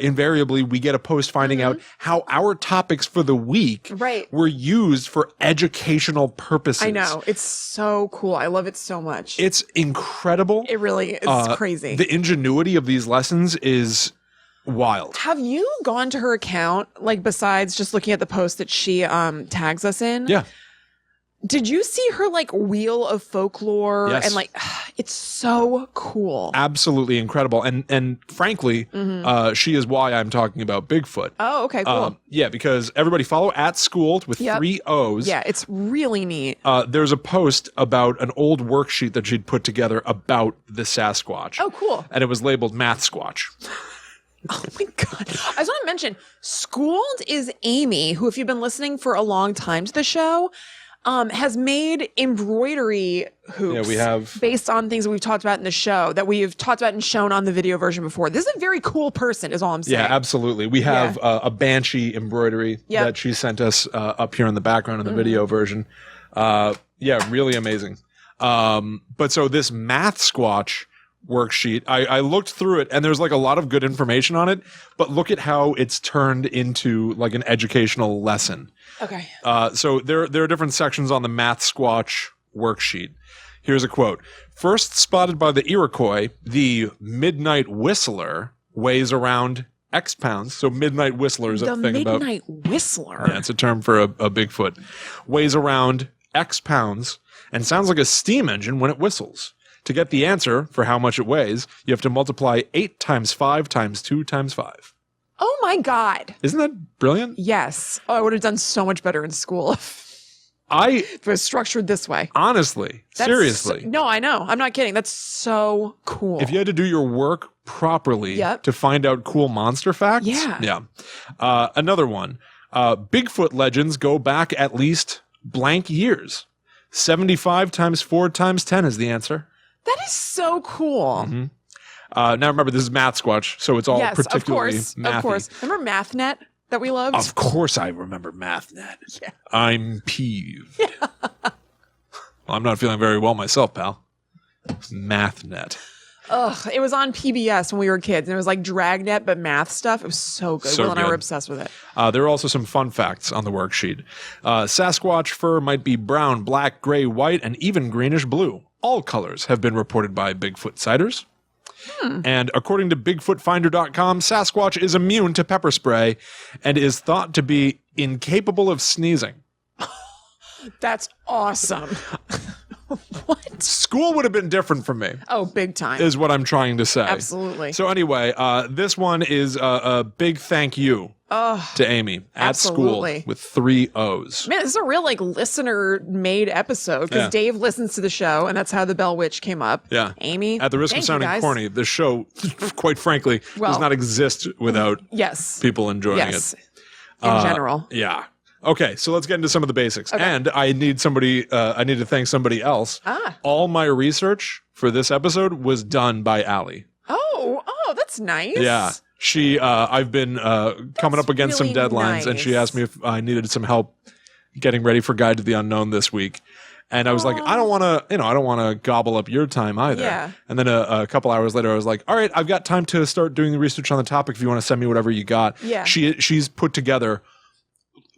invariably we get a post finding out how our topics for the week Right. were used for educational purposes. I know. It's so cool. I love it so much. It's incredible. It really is crazy. The ingenuity of these lessons is wild. Have you gone to her account, like besides just looking at the post that she tags us in? Yeah. Did you see her like wheel of folklore? Yes. And like, it's so cool. Absolutely incredible. And frankly, she is why I'm talking about Bigfoot. Oh, okay, cool. Yeah, because everybody follow @Schooled with 3 O's. Yeah, it's really neat. There's a post about an old worksheet that she'd put together about the Sasquatch. Oh, cool. And it was labeled Math Squatch. Oh my God. I just want to mention, Schooled is Amy, who, if you've been listening for a long time to the show, has made embroidery hoops. Yeah, we have based on things that we've talked about in the show that we've talked about and shown on the video version before. This is a very cool person, is all I'm saying. Yeah, absolutely. We have a banshee embroidery that she sent us up here in the background in the video version. Yeah, really amazing. But so this Math Squatch worksheet, I looked through it and there's like a lot of good information on it, but look at how it's turned into like an educational lesson. Okay. So there are different sections on the Math Squatch worksheet. Here's a quote. First spotted by the Iroquois, the midnight whistler weighs around X pounds. So midnight whistler is a thing about... The midnight whistler? Yeah, it's a term for a Bigfoot. Weighs around X pounds and sounds like a steam engine when it whistles. To get the answer for how much it weighs, you have to multiply 8 times 5 times 2 times 5. Oh my God. Isn't that brilliant? Yes. Oh, I would have done so much better in school if it was structured this way. Honestly, seriously. No, I know. I'm not kidding. That's so cool. If you had to do your work properly to find out cool monster facts. Yeah. Another one. Bigfoot legends go back at least blank years. 75 times 4 times 10 is the answer. That is so cool. Now remember, this is Math Squatch, so it's all particularly mathy. Of course. Remember MathNet that we loved? Of course I remember MathNet. Yeah. I'm peeved. Well, I'm not feeling very well myself, pal. MathNet. Ugh, it was on PBS when we were kids, and it was like Dragnet, but math stuff. It was so good. So Will and I good. were obsessed with it. There are also some fun facts on the worksheet. Sasquatch fur might be brown, black, gray, white, and even greenish blue. All colors have been reported by Bigfoot sighters. And according to BigfootFinder.com, Sasquatch is immune to pepper spray and is thought to be incapable of sneezing. That's awesome. What? School would have been different for me. Oh, big time. Is what I'm trying to say. Absolutely. So anyway, this one is a big thank you to Amy absolutely. School with 3 O's. Man, this is a real like listener-made episode because Dave listens to the show, and that's how the Bell Witch came up. Yeah. Amy, At the risk of thank sounding you guys. corny, the show, quite frankly, does Well, not exist without Yes. people enjoying Yes. it. in general. Yeah. Okay, so let's get into some of the basics. Okay. And I need to thank somebody else. All my research for this episode was done by Allie. Oh, that's nice. Yeah. I've been coming up against some really deadlines, and she nice. asked me if I needed some help getting ready for Guide to the Unknown this week. And I was like, I don't want to gobble up your time either. Yeah. And then a couple hours later, I was like, all right, I've got time to start doing the research on the topic. If you want to send me whatever you got. Yeah. She's put together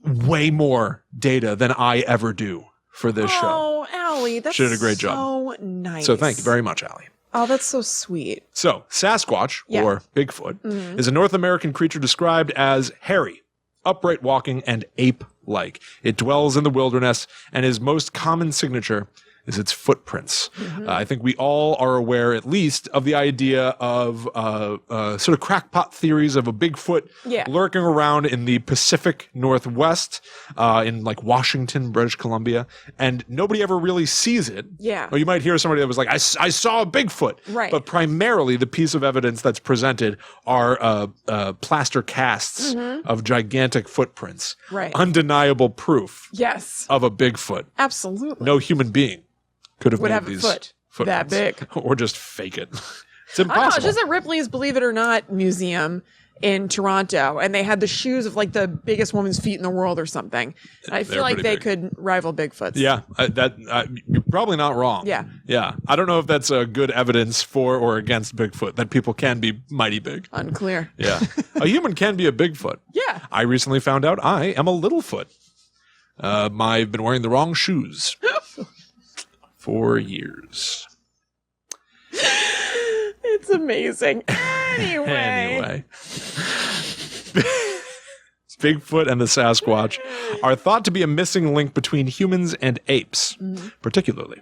way more data than I ever do for this show. Oh, Allie, that's She did a great job. so nice. So thank you very much, Allie. Oh, that's so sweet. So Sasquatch, Yeah. or Bigfoot, is a North American creature described as hairy, upright walking, and ape-like. It dwells in the wilderness, and his most common signature is its footprints. I think we all are aware, at least, of the idea of sort of crackpot theories of a Bigfoot lurking around in the Pacific Northwest, in like Washington, British Columbia, and nobody ever really sees it. Yeah. Or you might hear somebody that was like, I saw a Bigfoot. Right. But primarily, the piece of evidence that's presented are plaster casts of gigantic footprints. Right. Undeniable proof Yes. of a Bigfoot. Absolutely. No human being could have Would made have a these foot that footprints. big. Or just fake it. It's I know, impossible. it's just at Ripley's Believe It or Not museum in Toronto, and they had the shoes of like the biggest woman's feet in the world or something. And I feel They're like pretty they big. could rival Bigfoot's. Yeah, you're probably not wrong. Yeah. Yeah. I don't know if that's a good evidence for or against Bigfoot, that people can be mighty big. Unclear. Yeah. A human can be a Bigfoot. Yeah. I recently found out I am a Littlefoot. I've been wearing the wrong shoes for years. It's amazing. Anyway. Bigfoot and the Sasquatch are thought to be a missing link between humans and apes, particularly.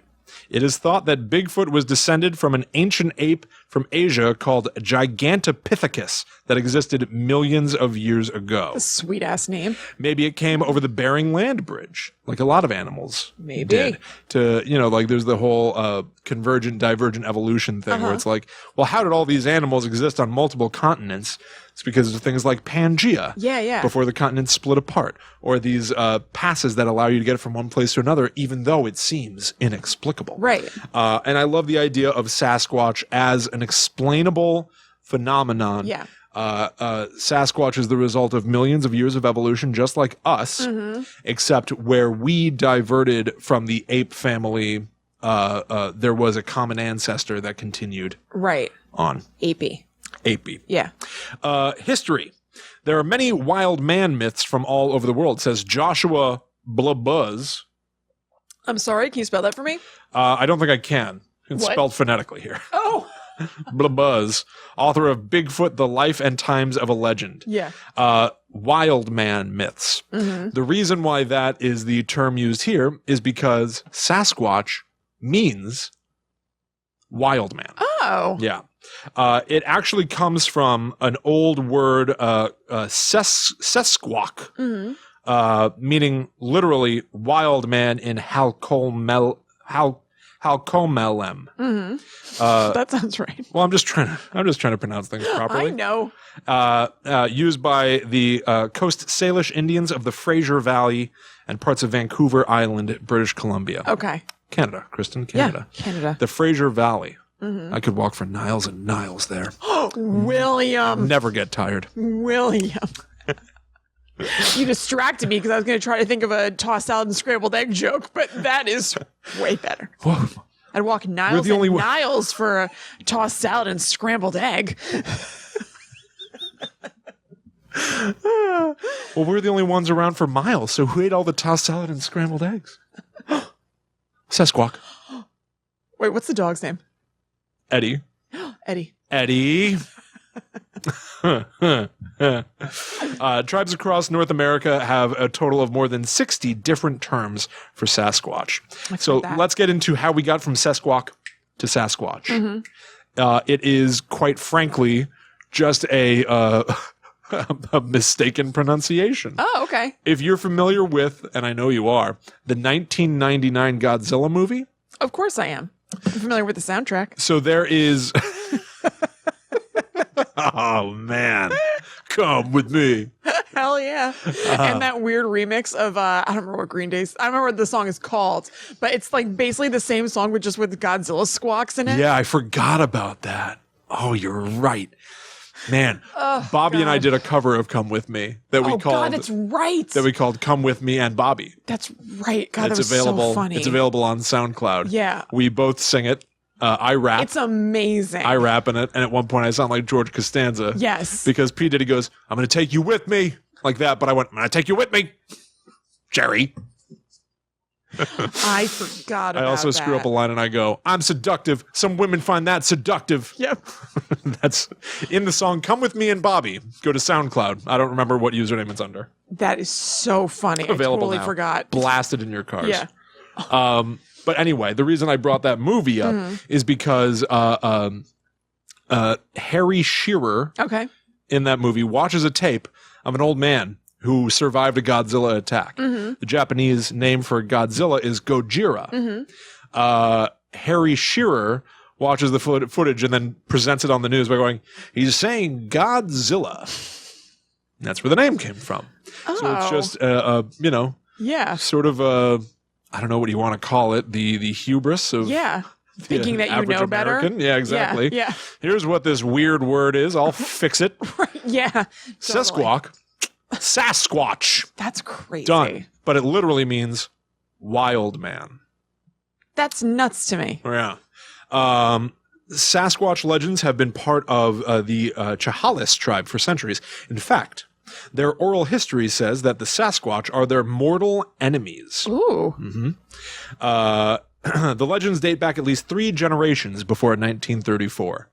It is thought that Bigfoot was descended from an ancient ape from Asia called Gigantopithecus that existed millions of years ago. Sweet ass name. Maybe it came over the Bering Land Bridge, like a lot of animals Maybe. did. Like there's the whole convergent, divergent evolution thing where it's like, well, how did all these animals exist on multiple continents? It's because of things like Pangea. Yeah. Before the continents split apart. Or these passes that allow you to get from one place to another, even though it seems inexplicable. Right. And I love the idea of Sasquatch as an explainable phenomenon. Yeah. Sasquatch is the result of millions of years of evolution, just like us, except where we diverted from the ape family, there was a common ancestor that continued Right. on. Apey. Apey. Yeah. History. There are many wild man myths from all over the world, says Joshua Blabuzz. I'm sorry. Can you spell that for me? I don't think I can. It's What? spelled phonetically here. Oh. Blabuzz, author of Bigfoot, The Life and Times of a Legend. Yeah. Wild man myths. The reason why that is the term used here is because Sasquatch means wild man. Oh. Yeah. It actually comes from an old word, sesquak, meaning literally wild man in Halcomelem. That sounds right. Well, I'm just trying to pronounce things properly. I know. Used by the Coast Salish Indians of the Fraser Valley and parts of Vancouver Island, British Columbia. Okay. Canada, Kristen, Canada. Yeah, Canada. The Fraser Valley. I could walk for miles and miles there. William. Never get tired. William. You distracted me because I was going to try to think of a tossed salad and scrambled egg joke, but that is way better. Whoa. I'd walk miles the only and one- miles for a tossed salad and scrambled egg. Well, we're the only ones around for miles, so who ate all the tossed salad and scrambled eggs? Sasquatch. Wait, what's the dog's name? Eddie. Eddie. Eddie. Tribes across North America have a total of more than 60 different terms for Sasquatch. So let's get into how we got from Sesquak to Sasquatch. It is, quite frankly, just a mistaken pronunciation. Oh, okay. If you're familiar with, and I know you are, the 1999 Godzilla movie. Of course I am. I'm familiar with the soundtrack. So there is... Oh, man. Come with me. Hell yeah. And that weird remix of, I don't remember what Green Day's, I don't remember what the song is called, but it's like basically the same song, but just with Godzilla squawks in it. Yeah, I forgot about that. Oh, you're right. Man, Bobby and I did a cover of Come With Me that we called. God, that's right. That we called Come With Me and Bobby. That's right. God, It's that was available. so funny. It's available on SoundCloud. Yeah. We both sing it. I rap. It's amazing. I rap in it. And at one point I sound like George Costanza. Yes. Because P. Diddy goes, I'm going to take you with me. Like that. But I went, I'm going to take you with me. Jerry. I forgot about I also screw up a line and I go, I'm seductive. Some women find that seductive. Yep. That's in the song Come With Me and Bobby. Go to SoundCloud. I don't remember what username it's under. That is so funny. Available I totally now. forgot. Blasted in your cars. Yeah. But anyway, the reason I brought that movie up is because Harry Shearer Okay. in that movie watches a tape of an old man who survived a Godzilla attack. The Japanese name for Godzilla is Gojira. Harry Shearer watches the footage and then presents it on the news by going, he's saying Godzilla. That's where the name came from. So it's just, Yeah. sort of I don't know what you want to call it, the hubris of Yeah. Thinking that you average know better. American. Yeah, exactly. Yeah. Here's what this weird word is. I'll fix it. Right. Yeah. Totally. Sasquatch. That's crazy. Done. But it literally means wild man. That's nuts to me. Yeah. Sasquatch legends have been part of the Chehalis tribe for centuries. In fact, their oral history says that the Sasquatch are their mortal enemies. Ooh. The legends date back at least 3 generations before 1934.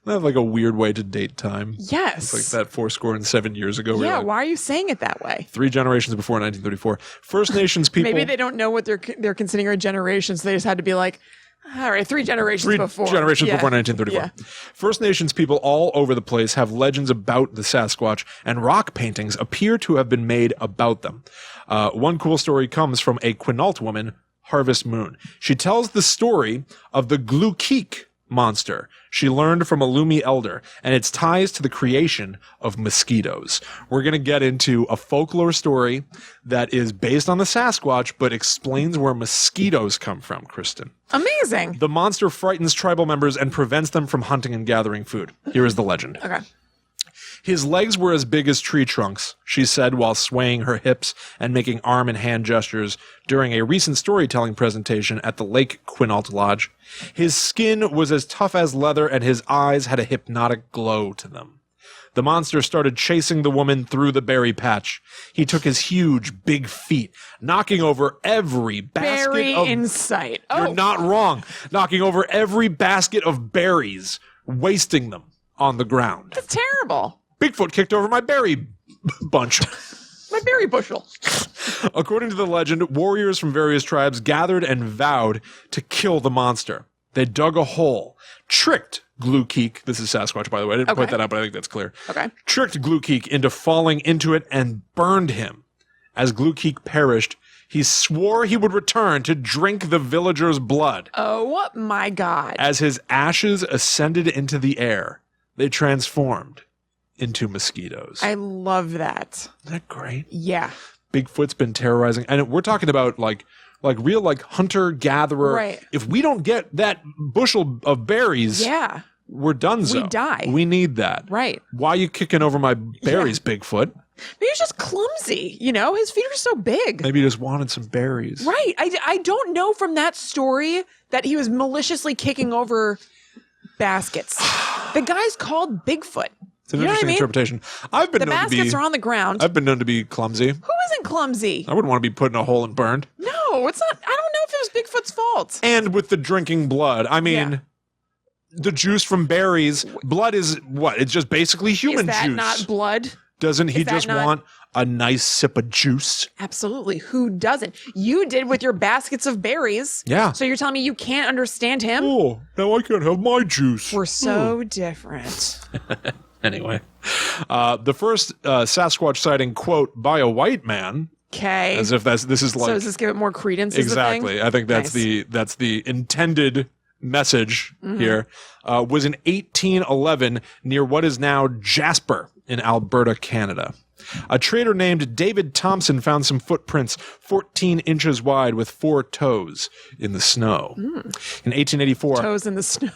Isn't that like a weird way to date time? Yes. It's like that 7 years ago. Yeah, Like, why are you saying it that way? 3 generations before 1934. First Nations people... Maybe they don't know what they're considering a generation, so they just had to be like, all right, 3 generations 3 before. generations Yeah. before 1934. Yeah. First Nations people all over the place have legends about the Sasquatch, and rock paintings appear to have been made about them. One cool story comes from a Quinault woman, Harvest Moon. She tells the story of the Glukeek monster she learned from a Lumi elder, and its ties to the creation of mosquitoes. We're going to get into a folklore story that is based on the Sasquatch, but explains where mosquitoes come from, Kristen. Amazing. The monster frightens tribal members and prevents them from hunting and gathering food. Here is the legend. Okay. His legs were as big as tree trunks, she said while swaying her hips and making arm and hand gestures during a recent storytelling presentation at the Lake Quinault Lodge. His skin was as tough as leather and his eyes had a hypnotic glow to them. The monster started chasing the woman through the berry patch. He took his huge, big feet, knocking over every basket Berry of... in sight. You're not wrong. Knocking over every basket of berries, wasting them on the ground. That's terrible. Bigfoot kicked over my berry bunch. My berry bushel. According to the legend, warriors from various tribes gathered and vowed to kill the monster. They dug a hole, tricked Glukeek, this is Sasquatch, by the way, I didn't point that out, but I think that's clear. Okay. Tricked Glukeek into falling into it and burned him. As Glukeek perished, he swore he would return to drink the villagers' blood. Oh my God. As his ashes ascended into the air, they transformed into mosquitoes. I love that. Isn't that great? Yeah. Bigfoot's been terrorizing, and we're talking about like real like hunter gatherer. Right. If we don't get that bushel of berries, Yeah. we're done. We die. We need that. Right. Why are you kicking over my berries, Bigfoot? Maybe he's just clumsy. You know, his feet are so big. Maybe he just wanted some berries. Right. I don't know from that story that he was maliciously kicking over baskets. The guy's called Bigfoot. It's an You know what I interesting mean? interpretation. I've been The known to be. baskets are on the ground. I've been known to be clumsy. Who isn't clumsy? I wouldn't want to be put in a hole and burned. No, it's not. I don't know if it was Bigfoot's fault. And with the drinking blood, I mean. Yeah. The juice from berries, blood is what? It's just basically human Is that juice. not blood? Doesn't he is that just not- want a nice sip of juice? Absolutely. Who doesn't? You did with your baskets of berries. Yeah. So you're telling me you can't understand him? Oh, now I can't have my juice. We're so different. Anyway, the first Sasquatch sighting, quote, by a white man, Okay. as if this is like So does this give it more credence? Is the exactly. thing? I think that's Nice. the intended message here was in 1811 near what is now Jasper in Alberta, Canada. A trader named David Thompson found some footprints 14 inches wide with 4 toes in the snow. In 1884... Toes in the snow.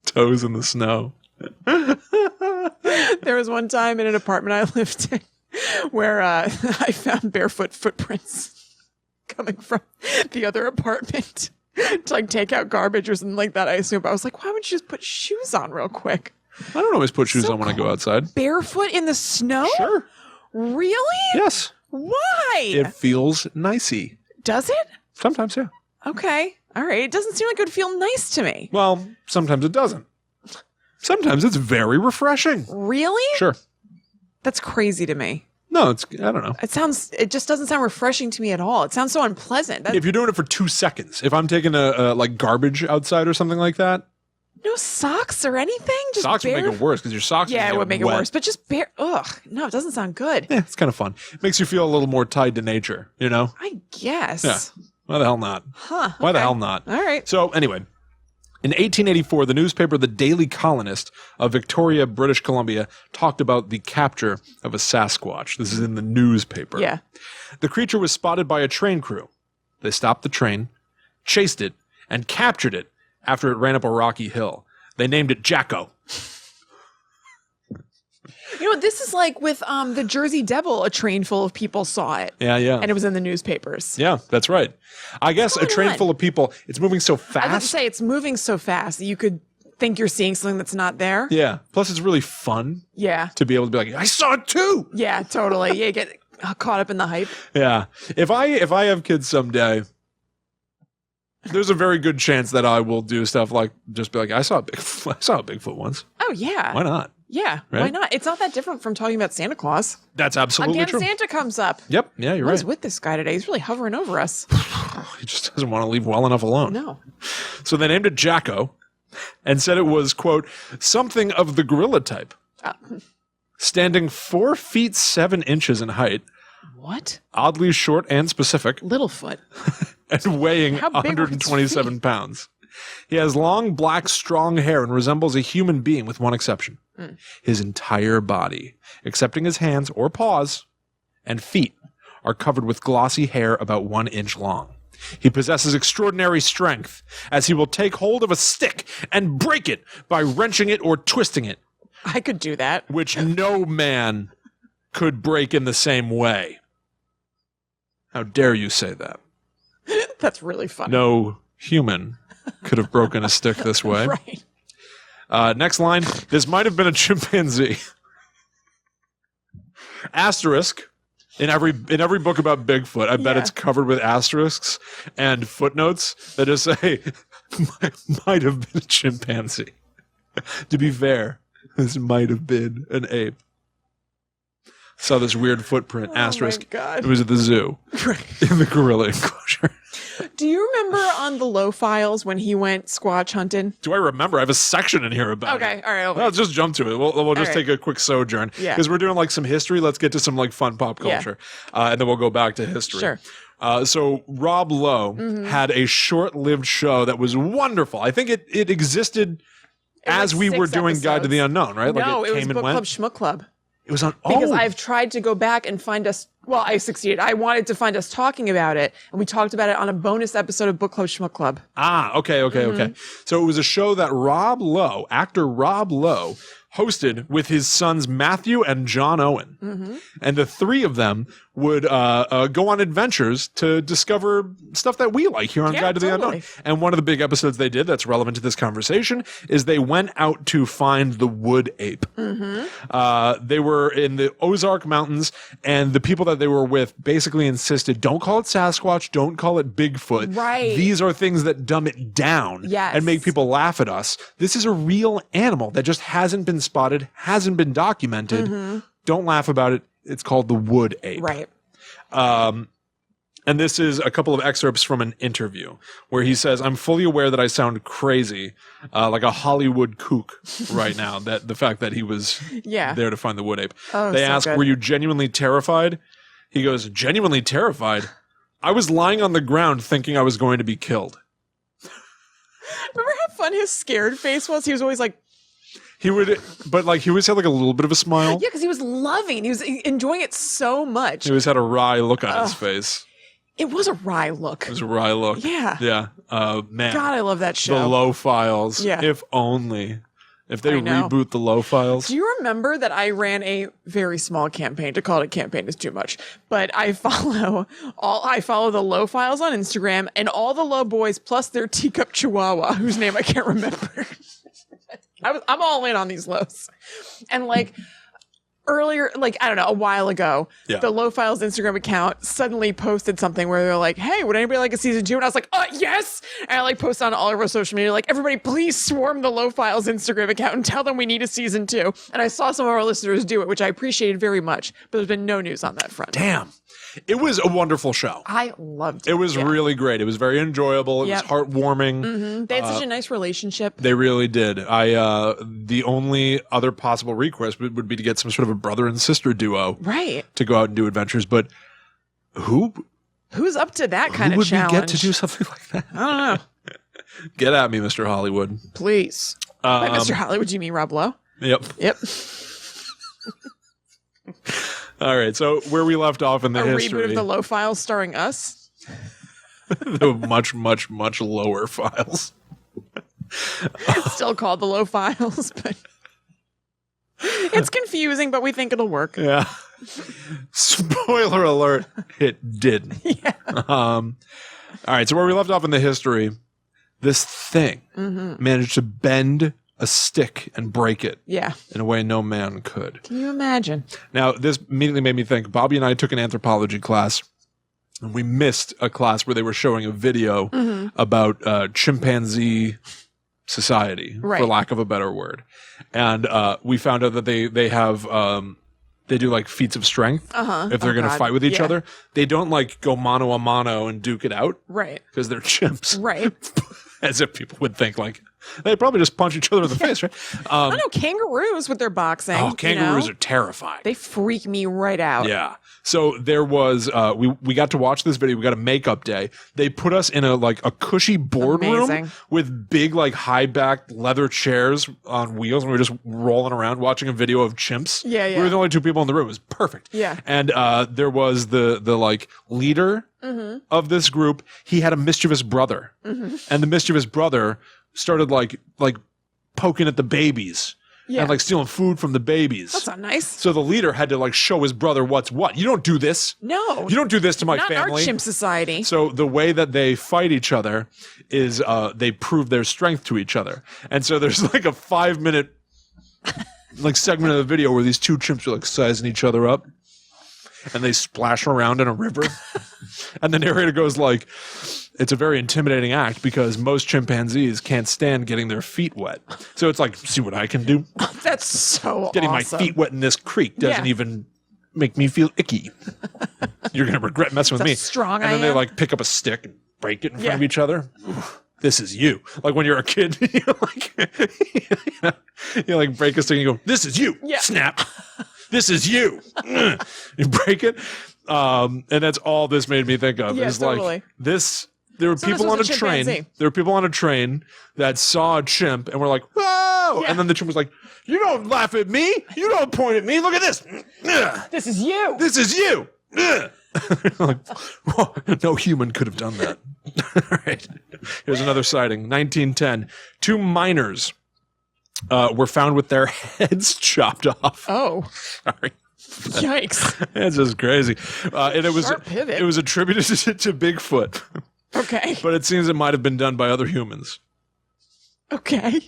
Toes in the snow. There was one time in an apartment I lived in where I found barefoot footprints coming from the other apartment to like take out garbage or something like that, I assume. But I was like, why wouldn't you just put shoes on real quick? I don't always put shoes on when I go outside. Barefoot in the snow? Sure. Really? Yes. Why? It feels nicey. Does it? Sometimes, yeah. Okay. All right. It doesn't seem like it would feel nice to me. Well, sometimes it doesn't. Sometimes it's very refreshing. Really? Sure. That's crazy to me. No, I don't know. It just doesn't sound refreshing to me at all. It sounds so unpleasant. If you're doing it for 2 seconds, if I'm taking a like garbage outside or something like that. No socks or anything? Just socks would make it worse because your socks yeah, it would make wet. it worse. But just ugh. No, it doesn't sound good. Yeah, it's kind of fun. It makes you feel a little more tied to nature, you know? I guess. Yeah. Why the hell not? Huh. Why the okay. hell not? All right. So anyway, in 1884, the newspaper The Daily Colonist of Victoria, British Columbia, talked about the capture of a Sasquatch. This is in the newspaper. Yeah. The creature was spotted by a train crew. They stopped the train, chased it, and captured it after it ran up a rocky hill. They named it Jacko. You know, this is like with the Jersey Devil, a train full of people saw it. Yeah, yeah. And it was in the newspapers. Yeah, that's right. I guess a train on? full of people, it's moving so I was about to fast. say, it's moving so fast that you could think you're seeing something that's not there. Yeah. Plus, it's really fun Yeah. to be able to be like, I saw it too. Yeah, totally. Yeah, get caught up in the hype. Yeah. If I have kids someday, there's a very good chance that I will do stuff like just be like, I saw a Bigfoot once. Oh, yeah. Why not? Yeah, Right? why not? It's not that different from talking about Santa Claus. That's absolutely Again, true. Santa comes up. Yep. Yeah, you're What right. is with this guy today? He's really hovering over us. He just doesn't want to leave well enough alone. No. So they named it Jacko and said it was, quote, something of the gorilla type. Standing 4 feet 7 inches in height, What? oddly short and specific, Littlefoot. and weighing How big were its 127 feet? pounds. He has long, black, strong hair and resembles a human being with one exception. His entire body, excepting his hands or paws and feet, are covered with glossy hair about 1 inch long. He possesses extraordinary strength, as he will take hold of a stick and break it by wrenching it or twisting it, I could do that. which no man could break in the same way. How dare you say that? That's really funny. No human could have broken a stick this way. Right. Next line. This might have been a chimpanzee. Asterisk. In every book about Bigfoot, I bet Yeah. it's covered with asterisks and footnotes that just say, might have been a chimpanzee. To be fair, this might have been an ape. Saw this weird footprint, asterisk. Oh my God. It was at the zoo in the gorilla enclosure. Do you remember on the Low Files when he went squatch hunting? Do I remember? I have a section in here about it. Okay, all right. Well, let's just jump to it. We'll just right. take a quick sojourn. Yeah. Because we're doing like some history. Let's get to some like fun pop culture. And then we'll go back to history. Sure. So Rob Lowe had a short-lived show that was wonderful. I think it existed as like we were 6 doing Guide to the episodes. Unknown, right? No, like it was came and Book went. Club Schmuck Club. It was on. Because oh, I've tried to go back and find us. Well, I succeeded. I wanted to find us talking about it, and we talked about it on a bonus episode of Book Club Schmuck Club. Okay. So it was a show that actor Rob Lowe, hosted with his sons Matthew and John Owen. And the three of them would go on adventures to discover stuff that we like here on Yeah, Guide to the totally. Unknown. And one of the big episodes they did that's relevant to this conversation is they went out to find the wood ape. They were in the Ozark Mountains, and the people that they were with basically insisted, don't call it Sasquatch, don't call it Bigfoot. Right. These are things that dumb it down Yes. and make people laugh at us. This is a real animal that just hasn't been spotted, hasn't been documented. Don't laugh about it. It's called the wood ape. Right. And this is a couple of excerpts from an interview where he says, I'm fully aware that I sound crazy, like a Hollywood kook right now, that the fact that he was Yeah. there to find the wood ape. Oh, They so ask, good. were you genuinely terrified? He goes, genuinely terrified? I was lying on the ground thinking I was going to be killed. Remember how fun his scared face was? He was always like, he would, but like he always had like a little bit of a smile. yeah, because he was loving. He was enjoying it so much. He always had a wry look on his face. It was a wry look. It was a wry look. Yeah. Yeah. Man. God, I love that show. The Low Files. Yeah. If only. If they reboot the Low Files. Do you remember that I ran a very small campaign? To call it a campaign is too much. But I follow the Low Files on Instagram and all the Low boys plus their teacup chihuahua, whose name I can't remember. I'm all in on these Lows. And like earlier, like, I don't know, a while ago, the Low Files Instagram account suddenly posted something where they're like, hey, would anybody like a season 2? And I was like, yes. And I like posted on all of our social media, like, everybody please swarm the Low Files Instagram account and tell them we need a season 2. And I saw some of our listeners do it, which I appreciated very much, but there's been no news on that front. Damn. It was a wonderful show. I loved it. It was really great. It was very enjoyable. It was heartwarming. Mm-hmm. They had such a nice relationship. They really did. The only other possible request would be to get some sort of a brother and sister duo. Right. To go out and do adventures. But who's up to that kind of challenge? Who would we get to do something like that? I don't know. Get at me, Mr. Hollywood. Please. By Mr. Hollywood, you mean Rob Lowe? Yep. All right, so where we left off in the history. A reboot of the Low Files starring us? The much, much, much lower files. It's still called the Low Files, but it's confusing, but we think it'll work. Yeah. Spoiler alert, it didn't. Yeah. All right, so where we left off in the history, this thing managed to bend a stick and break it in a way no man could. Can you imagine? Now, this immediately made me think, Bobby and I took an anthropology class, and we missed a class where they were showing a video about chimpanzee society, for lack of a better word. And we found out that they have... they do like feats of strength if they're going to fight with each other. They don't like go mano a mano and duke it out. Right. Because they're chimps. Right. As if people would think like, they probably just punch each other in the face, right? I know kangaroos with their boxing. Oh, kangaroos are terrifying. They freak me right out. Yeah. So there was, we got to watch this video. We got a makeup day. They put us in a cushy boardroom with big high back leather chairs on wheels, and we were just rolling around watching a video of chimps. Yeah, yeah. We were the only two people in the room. It was perfect. Yeah. And there was the leader of this group. He had a mischievous brother, and the mischievous brother started like poking at the babies. Yeah. And stealing food from the babies. That's not nice. So the leader had to show his brother what's what. You don't do this. No. You don't do this to my family. Not in our chimp society. So the way that they fight each other is they prove their strength to each other. And so there's a 5-minute segment of the video where these two chimps are sizing each other up. And they splash around in a river. And the narrator goes it's a very intimidating act because most chimpanzees can't stand getting their feet wet. So it's see what I can do. That's so Getting awesome. my feet wet in this creek doesn't even make me feel icky. You're going to regret messing with me. Strong and then they pick up a stick and break it in front of each other. This is you. When you're a kid, you break a stick and you go, this is you. Yeah. Snap. This is you. You break it. And that's all this made me think of. Is totally. This. There were people on a train. There were people on a train that saw a chimp and were like, whoa! Yeah. And then the chimp was like, you don't laugh at me. You don't point at me. Look at this. This is you. This is you. Whoa, no human could have done that. All right. Here's another sighting. 1910. 2 miners were found with their heads chopped off. Oh. Sorry. Yikes. That's just crazy. And it was attributed to Bigfoot. Okay. But it seems it might have been done by other humans. Okay.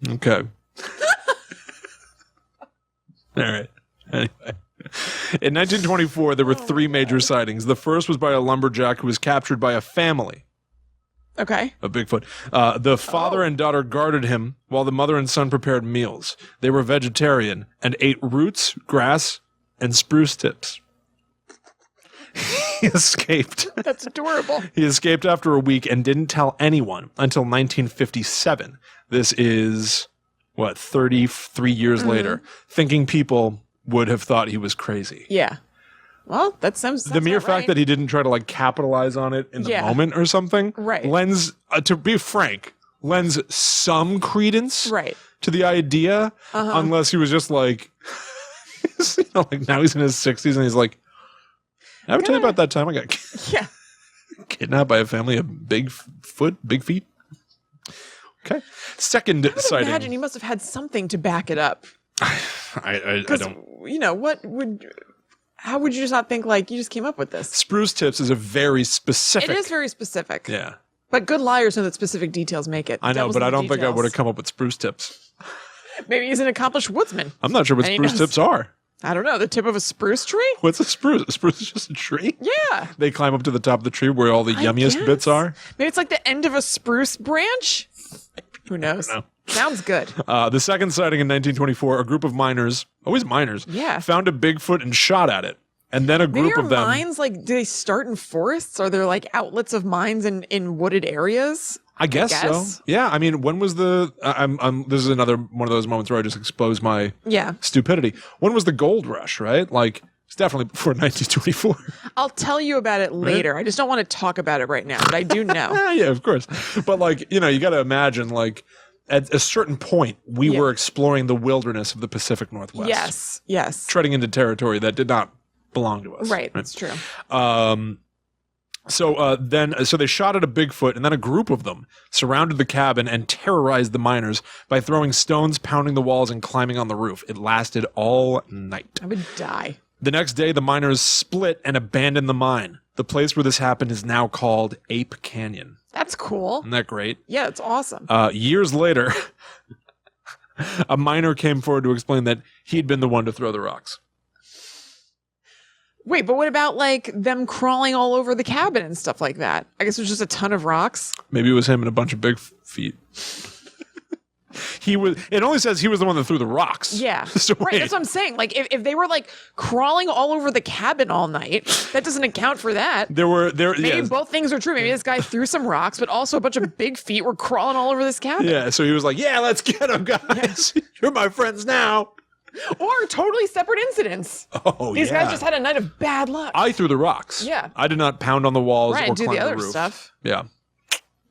Okay. All right. Anyway. In 1924, there were 3 major sightings. The first was by a lumberjack who was captured by a family. Okay. Of Bigfoot. The father and daughter guarded him while the mother and son prepared meals. They were vegetarian and ate roots, grass, and spruce tips. He escaped. That's adorable. He escaped after a week and didn't tell anyone until 1957. This is, 33 years later, thinking people would have thought he was crazy. Yeah. Well, that sounds the mere fact that he didn't try to like capitalize on it in the moment or something, lends, to be frank, lends some credence to the idea, unless he was just like, like now he's in his 60s and he's like, I ever tell you about that time I got kidnapped by a family of big feet? Okay. Second sighting. Imagine he must have had something to back it up. I don't. You know, how would you just not think like you just came up with this? Spruce tips is a very specific. It is very specific. Yeah. But good liars know that specific details make it. I know, but I don't think I would have come up with spruce tips. Maybe he's an accomplished woodsman. I'm not sure what spruce tips are. I don't know. The tip of a spruce tree? What's a spruce? A spruce is just a tree? Yeah. They climb up to the top of the tree where all the yummiest bits are? Maybe it's like the end of a spruce branch? Who knows? Sounds good. The second sighting in 1924, a group of miners, always miners, found a Bigfoot and shot at it. And then a group of them. Mines, like, do they start in forests? Are there like outlets of mines in wooded areas? I guess so. Yeah. I mean, when was the, this is another one of those moments where I just expose my stupidity. When was the gold rush, right? Like, it's definitely before 1924. I'll tell you about it later. I just don't want to talk about it right now, but I do know. Yeah, of course. But like, you got to imagine like, at a certain point, we were exploring the wilderness of the Pacific Northwest. Yes. Treading into territory that did not belong to us. Right. That's true. So they shot at a Bigfoot, and then a group of them surrounded the cabin and terrorized the miners by throwing stones, pounding the walls, and climbing on the roof. It lasted all night. I would die. The next day, the miners split and abandoned the mine. The place where this happened is now called Ape Canyon. That's cool. Isn't that great? Yeah, it's awesome. Years later, a miner came forward to explain that he'd been the one to throw the rocks. Wait, but what about like them crawling all over the cabin and stuff like that? I guess it was just a ton of rocks. Maybe it was him and a bunch of big feet. It only says he was the one that threw the rocks. Yeah. So right, that's what I'm saying. Like if they were like crawling all over the cabin all night, that doesn't account for that. Maybe both things are true. Maybe this guy threw some rocks, but also a bunch of big feet were crawling all over this cabin. Yeah, so he was like, yeah, let's get them, guys. Yeah. You're my friends now. Or totally separate incidents. Oh, These guys just had a night of bad luck. I threw the rocks. Yeah. I did not pound on the walls or do climb the other roof. stuff. Yeah.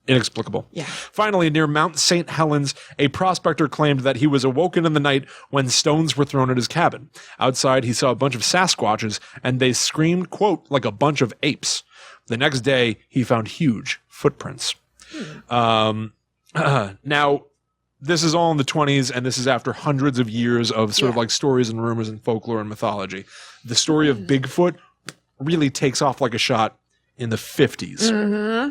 Inexplicable. Yeah. Finally, near Mount St. Helens, a prospector claimed that he was awoken in the night when stones were thrown at his cabin. Outside, he saw a bunch of Sasquatches, and they screamed, quote, like a bunch of apes. The next day, he found huge footprints. Now, this is all in the 20s, and this is after hundreds of years of sort of like stories and rumors and folklore and mythology. The story of Bigfoot really takes off like a shot in the 50s. Mm-hmm.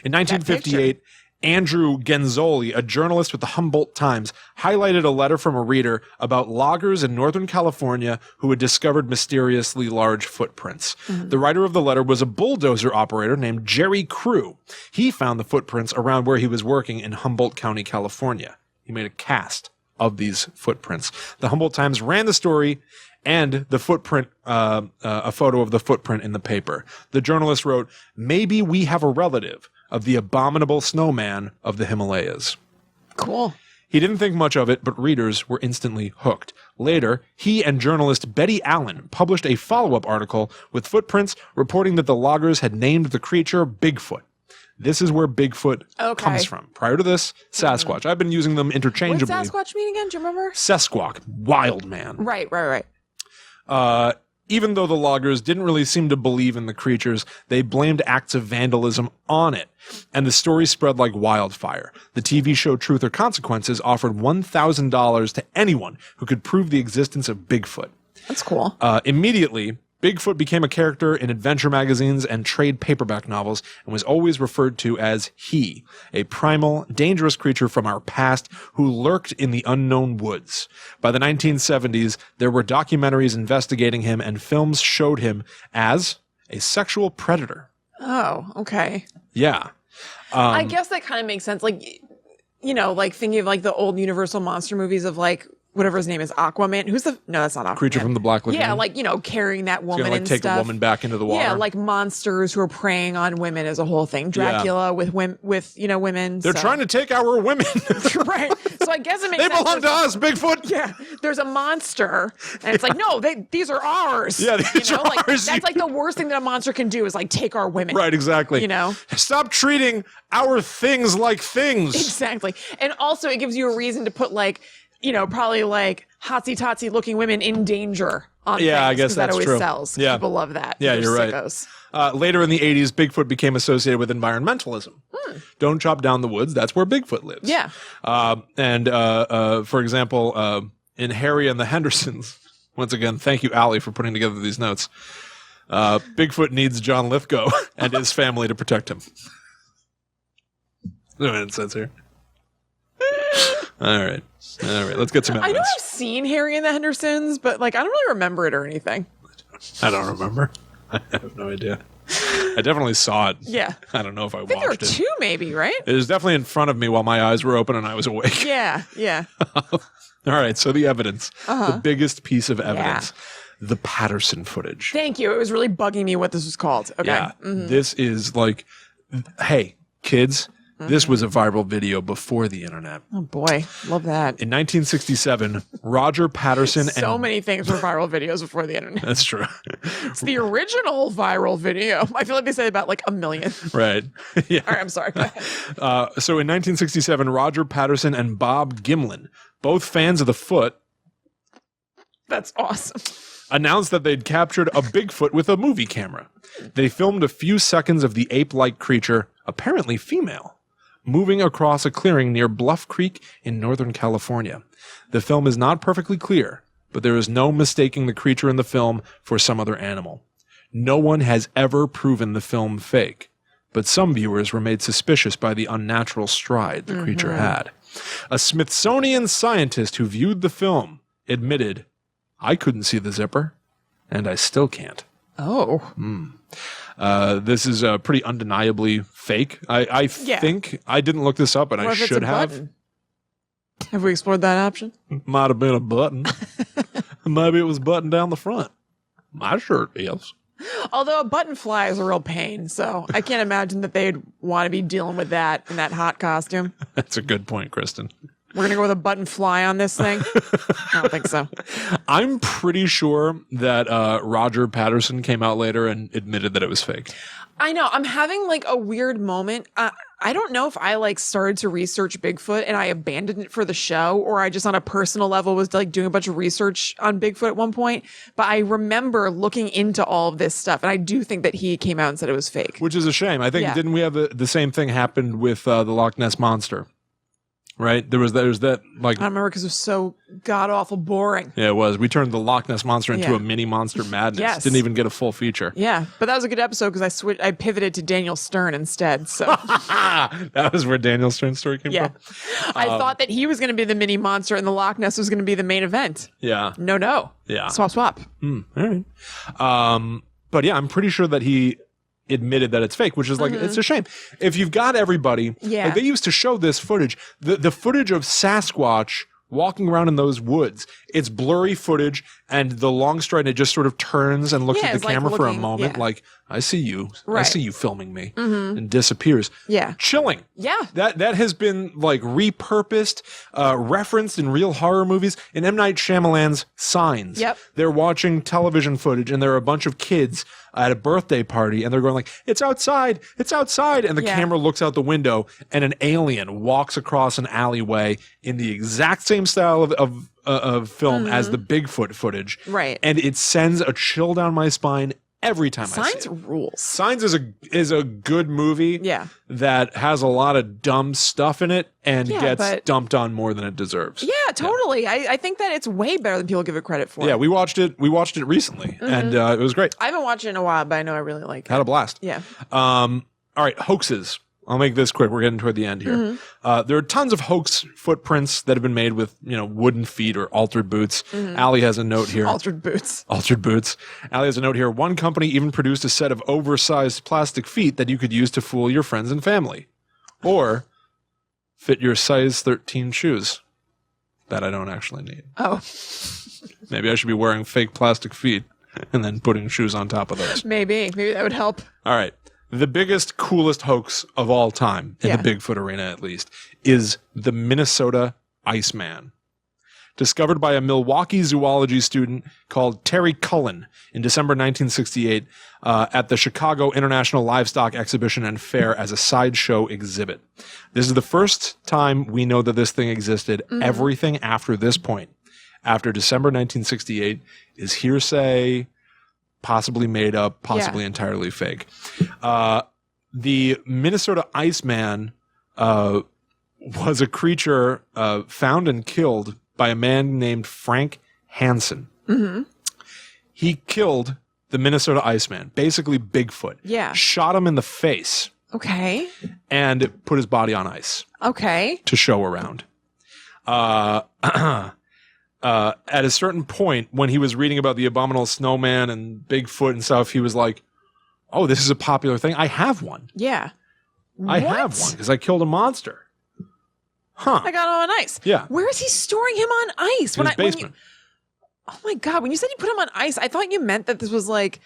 In 1958, Andrew Genzoli, a journalist with the Humboldt Times, highlighted a letter from a reader about loggers in Northern California who had discovered mysteriously large footprints. Mm-hmm. The writer of the letter was a bulldozer operator named Jerry Crew. He found the footprints around where he was working in Humboldt County, California. He made a cast of these footprints. The Humboldt Times ran the story and the footprint, a photo of the footprint in the paper. The journalist wrote, "Maybe we have a relative of the abominable snowman of the Himalayas." Cool. He didn't think much of it, but readers were instantly hooked. Later, he and journalist Betty Allen published a follow-up article with footprints reporting that the loggers had named the creature Bigfoot. This is where Bigfoot comes from. Prior to this, Sasquatch. I've been using them interchangeably. What does Sasquatch mean again? Do you remember? Sesquak, wild man. Right. Even though the loggers didn't really seem to believe in the creatures, they blamed acts of vandalism on it. And the story spread like wildfire. The TV show Truth or Consequences offered $1,000 to anyone who could prove the existence of Bigfoot. That's cool. Immediately, Bigfoot became a character in adventure magazines and trade paperback novels and was always referred to as he, a primal, dangerous creature from our past who lurked in the unknown woods. By the 1970s, there were documentaries investigating him and films showed him as a sexual predator. Oh, okay. Yeah. I guess that kind of makes sense. Like, like thinking of like the old Universal monster movies of like whatever his name is, Aquaman. No, that's not Aquaman. Creature from the Black Lagoon. Yeah, like, carrying that woman Gonna, like, and take stuff. a woman back into the water. Yeah, like monsters who are preying on women as a whole thing. Dracula with women. They're trying to take our women. Right. So I guess it makes They sense. belong to us, Bigfoot. Yeah, there's a monster, and it's like, no, these are ours. Yeah, these are like, ours. That's like the worst thing that a monster can do is like take our women. Right, exactly. Stop treating our things like things. Exactly. And also it gives you a reason to put like, probably like hotsy-totsy looking women in danger on things. I guess that that's always true. sells. Yeah. People love that. Yeah, They're you're right. sickos. Later in the 80s, Bigfoot became associated with environmentalism. Don't chop down the woods. That's where Bigfoot lives. Yeah. For example, in Harry and the Hendersons, once again, thank you, Allie, for putting together these notes. Bigfoot needs John Lithgow and his family to protect him. No, it says here. All right. Let's get some evidence. I know I've seen Harry and the Hendersons, but like I don't really remember it or anything. I don't remember. I have no idea. I definitely saw it. Yeah. I don't know if I think there were watched it. 2 maybe, right? It was definitely in front of me while my eyes were open and I was awake. Yeah. All right, so the evidence. The biggest piece of evidence. The Patterson footage. Thank you. It was really bugging me what this was called. Okay. Yeah. This is like, hey, kids, this was a viral video before the internet. Oh boy, love that. In 1967, Roger Patterson So many things were viral videos before the internet. That's true. It's the original viral video. I feel like they say about like 1 million. Right. Yeah. All right, I'm sorry. Go ahead. So in 1967, Roger Patterson and Bob Gimlin, both fans of the foot, That's awesome. announced that they'd captured a Bigfoot with a movie camera. They filmed a few seconds of the ape-like creature, apparently female, moving across a clearing near Bluff Creek in Northern California. The film is not perfectly clear, but there is no mistaking the creature in the film for some other animal. No one has ever proven the film fake, but some viewers were made suspicious by the unnatural stride the creature had. A Smithsonian scientist who viewed the film admitted, "I couldn't see the zipper, and I still can't." Oh. This is pretty undeniably fake. I think I didn't look this up, but I What if it's should a have. button? Have we explored that option? Might have been a button. Maybe it was buttoned down the front. My shirt is. Although a button fly is a real pain, so I can't imagine that they'd want to be dealing with that in that hot costume. That's a good point, Kristen. We're going to go with a button fly on this thing? I don't think so. I'm pretty sure that Roger Patterson came out later and admitted that it was fake. I know. I'm having like a weird moment. I don't know if I like started to research Bigfoot and I abandoned it for the show, or I just on a personal level was like doing a bunch of research on Bigfoot at one point. But I remember looking into all of this stuff, and I do think that he came out and said it was fake. Which is a shame. I think, didn't we have the same thing happened with the Loch Ness Monster? Right? There's that like I don't remember because it was so god awful boring. Yeah, it was. We turned the Loch Ness Monster into a mini Monster Madness. Yes. Didn't even get a full feature. Yeah, but that was a good episode because I pivoted to Daniel Stern instead. So that was where Daniel Stern's story came from. I thought that he was going to be the mini monster and the Loch Ness was going to be the main event. Yeah. No. Yeah. Swap. All right. But yeah, I'm pretty sure that he admitted that it's fake, which is like, it's a shame. If you've got everybody, like they used to show this footage, the footage of Sasquatch walking around in those woods, it's blurry footage and the long stride, and it just sort of turns and looks at the camera for a moment, like, I see you. I see you filming me, and disappears. Yeah. Chilling. Yeah. That has been like repurposed, referenced in real horror movies. In M. Night Shyamalan's Signs, they're watching television footage and there are a bunch of kids at a birthday party and they're going like, it's outside. And the camera looks out the window and an alien walks across an alleyway in the exact same style of film as the Bigfoot footage. Right. And it sends a chill down my spine every time I see it. Signs rules. Signs is a good movie that has a lot of dumb stuff in it and gets dumped on more than it deserves. Yeah, totally. I think that it's way better than people give it credit for. Yeah, we watched it recently and it was great. I haven't watched it in a while, but I know I really like it. Had a blast. Yeah. All right, hoaxes. I'll make this quick. We're getting toward the end here. There are tons of hoax footprints that have been made with, wooden feet or altered boots. Allie has a note here. Altered boots. Allie has a note here. One company even produced a set of oversized plastic feet that you could use to fool your friends and family. Or fit your size 13 shoes. that I don't actually need. Oh. Maybe I should be wearing fake plastic feet and then putting shoes on top of those. Maybe that would help. All right. The biggest, coolest hoax of all time, in the Bigfoot arena at least, is the Minnesota Iceman. Discovered by a Milwaukee zoology student called Terry Cullen in December 1968 at the Chicago International Livestock Exhibition and Fair as a sideshow exhibit. This is the first time we know that this thing existed. Everything after this point, after December 1968, is hearsay, possibly made up, possibly entirely fake. The Minnesota Iceman was a creature found and killed by a man named Frank Hansen. He killed the Minnesota Iceman, basically Bigfoot. Yeah. Shot him in the face. Okay. And put his body on ice. Okay. To show around. At a certain point, when he was reading about the abominable snowman and Bigfoot and stuff, he was like, oh, this is a popular thing. I have one. Yeah. I have one because I killed a monster. Huh. I got him on ice. Yeah. Where is he storing him on ice? In his basement. Oh my God. When you said you put him on ice, I thought you meant that this was like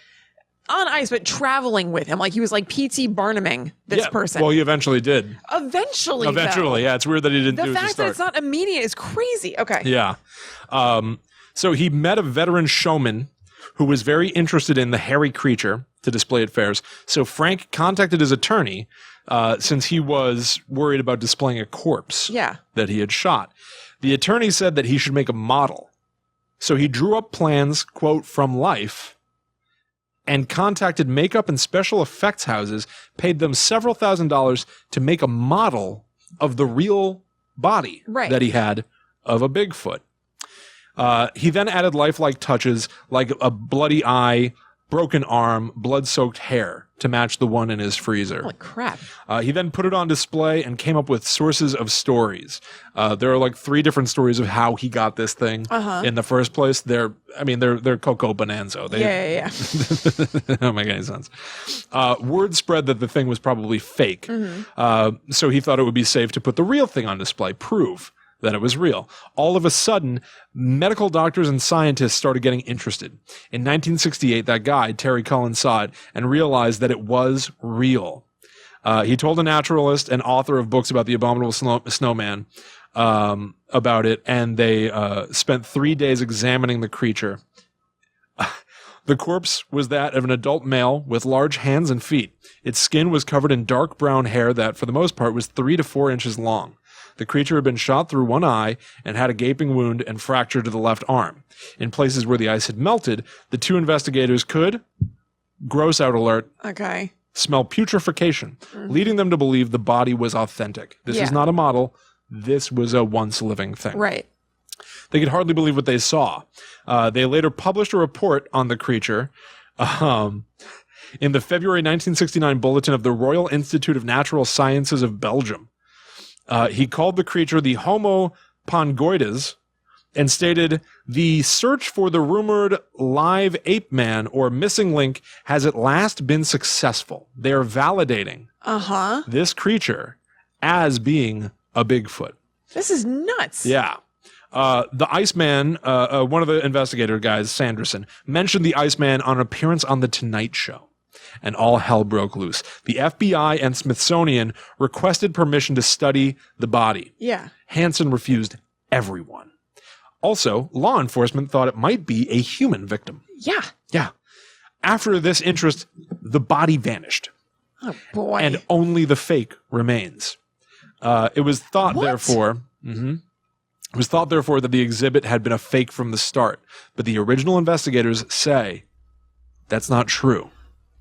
on ice, but traveling with him. Like he was like P.T. Barnuming this person. Well, he eventually did. Eventually, yeah. It's weird that he didn't do it to start. The fact that it's not immediate is crazy. Okay. Yeah. So he met a veteran showman who was very interested in the hairy creature to display at fairs. So Frank contacted his attorney since he was worried about displaying a corpse that he had shot. The attorney said that he should make a model. So he drew up plans, quote, from life, and contacted makeup and special effects houses, paid them several $1,000s to make a model of the real body that he had of a Bigfoot. He then added lifelike touches like a bloody eye, broken arm, blood-soaked hair to match the one in his freezer. Holy crap. He then put it on display and came up with sources of stories. There are like 3 different stories of how he got this thing in the first place. They're Coco Bonanza. Yeah. They don't make any sense. Word spread that the thing was probably fake. So he thought it would be safe to put the real thing on display, prove that it was real. All of a sudden, medical doctors and scientists started getting interested. In 1968, that guy, Terry Cullen, saw it and realized that it was real. He told a naturalist and author of books about the abominable snowman about it, and they spent 3 days examining the creature. The corpse was that of an adult male with large hands and feet. Its skin was covered in dark brown hair that, for the most part, was 3 to 4 inches long. The creature had been shot through one eye and had a gaping wound and fracture to the left arm. In places where the ice had melted, the 2 investigators could, gross out alert, smell putrefaction, leading them to believe the body was authentic. This was not a model. This was a once living thing. Right. They could hardly believe what they saw. They later published a report on the creature in the February 1969 bulletin of the Royal Institute of Natural Sciences of Belgium. He called the creature the Homo pongoides and stated, the search for the rumored live ape man or missing link has at last been successful. They are validating this creature as being a Bigfoot. This is nuts. Yeah. The Iceman, one of the investigator guys, Sanderson, mentioned the Iceman on an appearance on The Tonight Show. And all hell broke loose. The FBI and Smithsonian requested permission to study the body. Yeah. Hansen refused everyone. Also, law enforcement thought it might be a human victim. Yeah. Yeah. After this interest, the body vanished. Oh, boy. And only the fake remains. It was thought, therefore... It was thought, therefore, that the exhibit had been a fake from the start. But the original investigators say that's not true.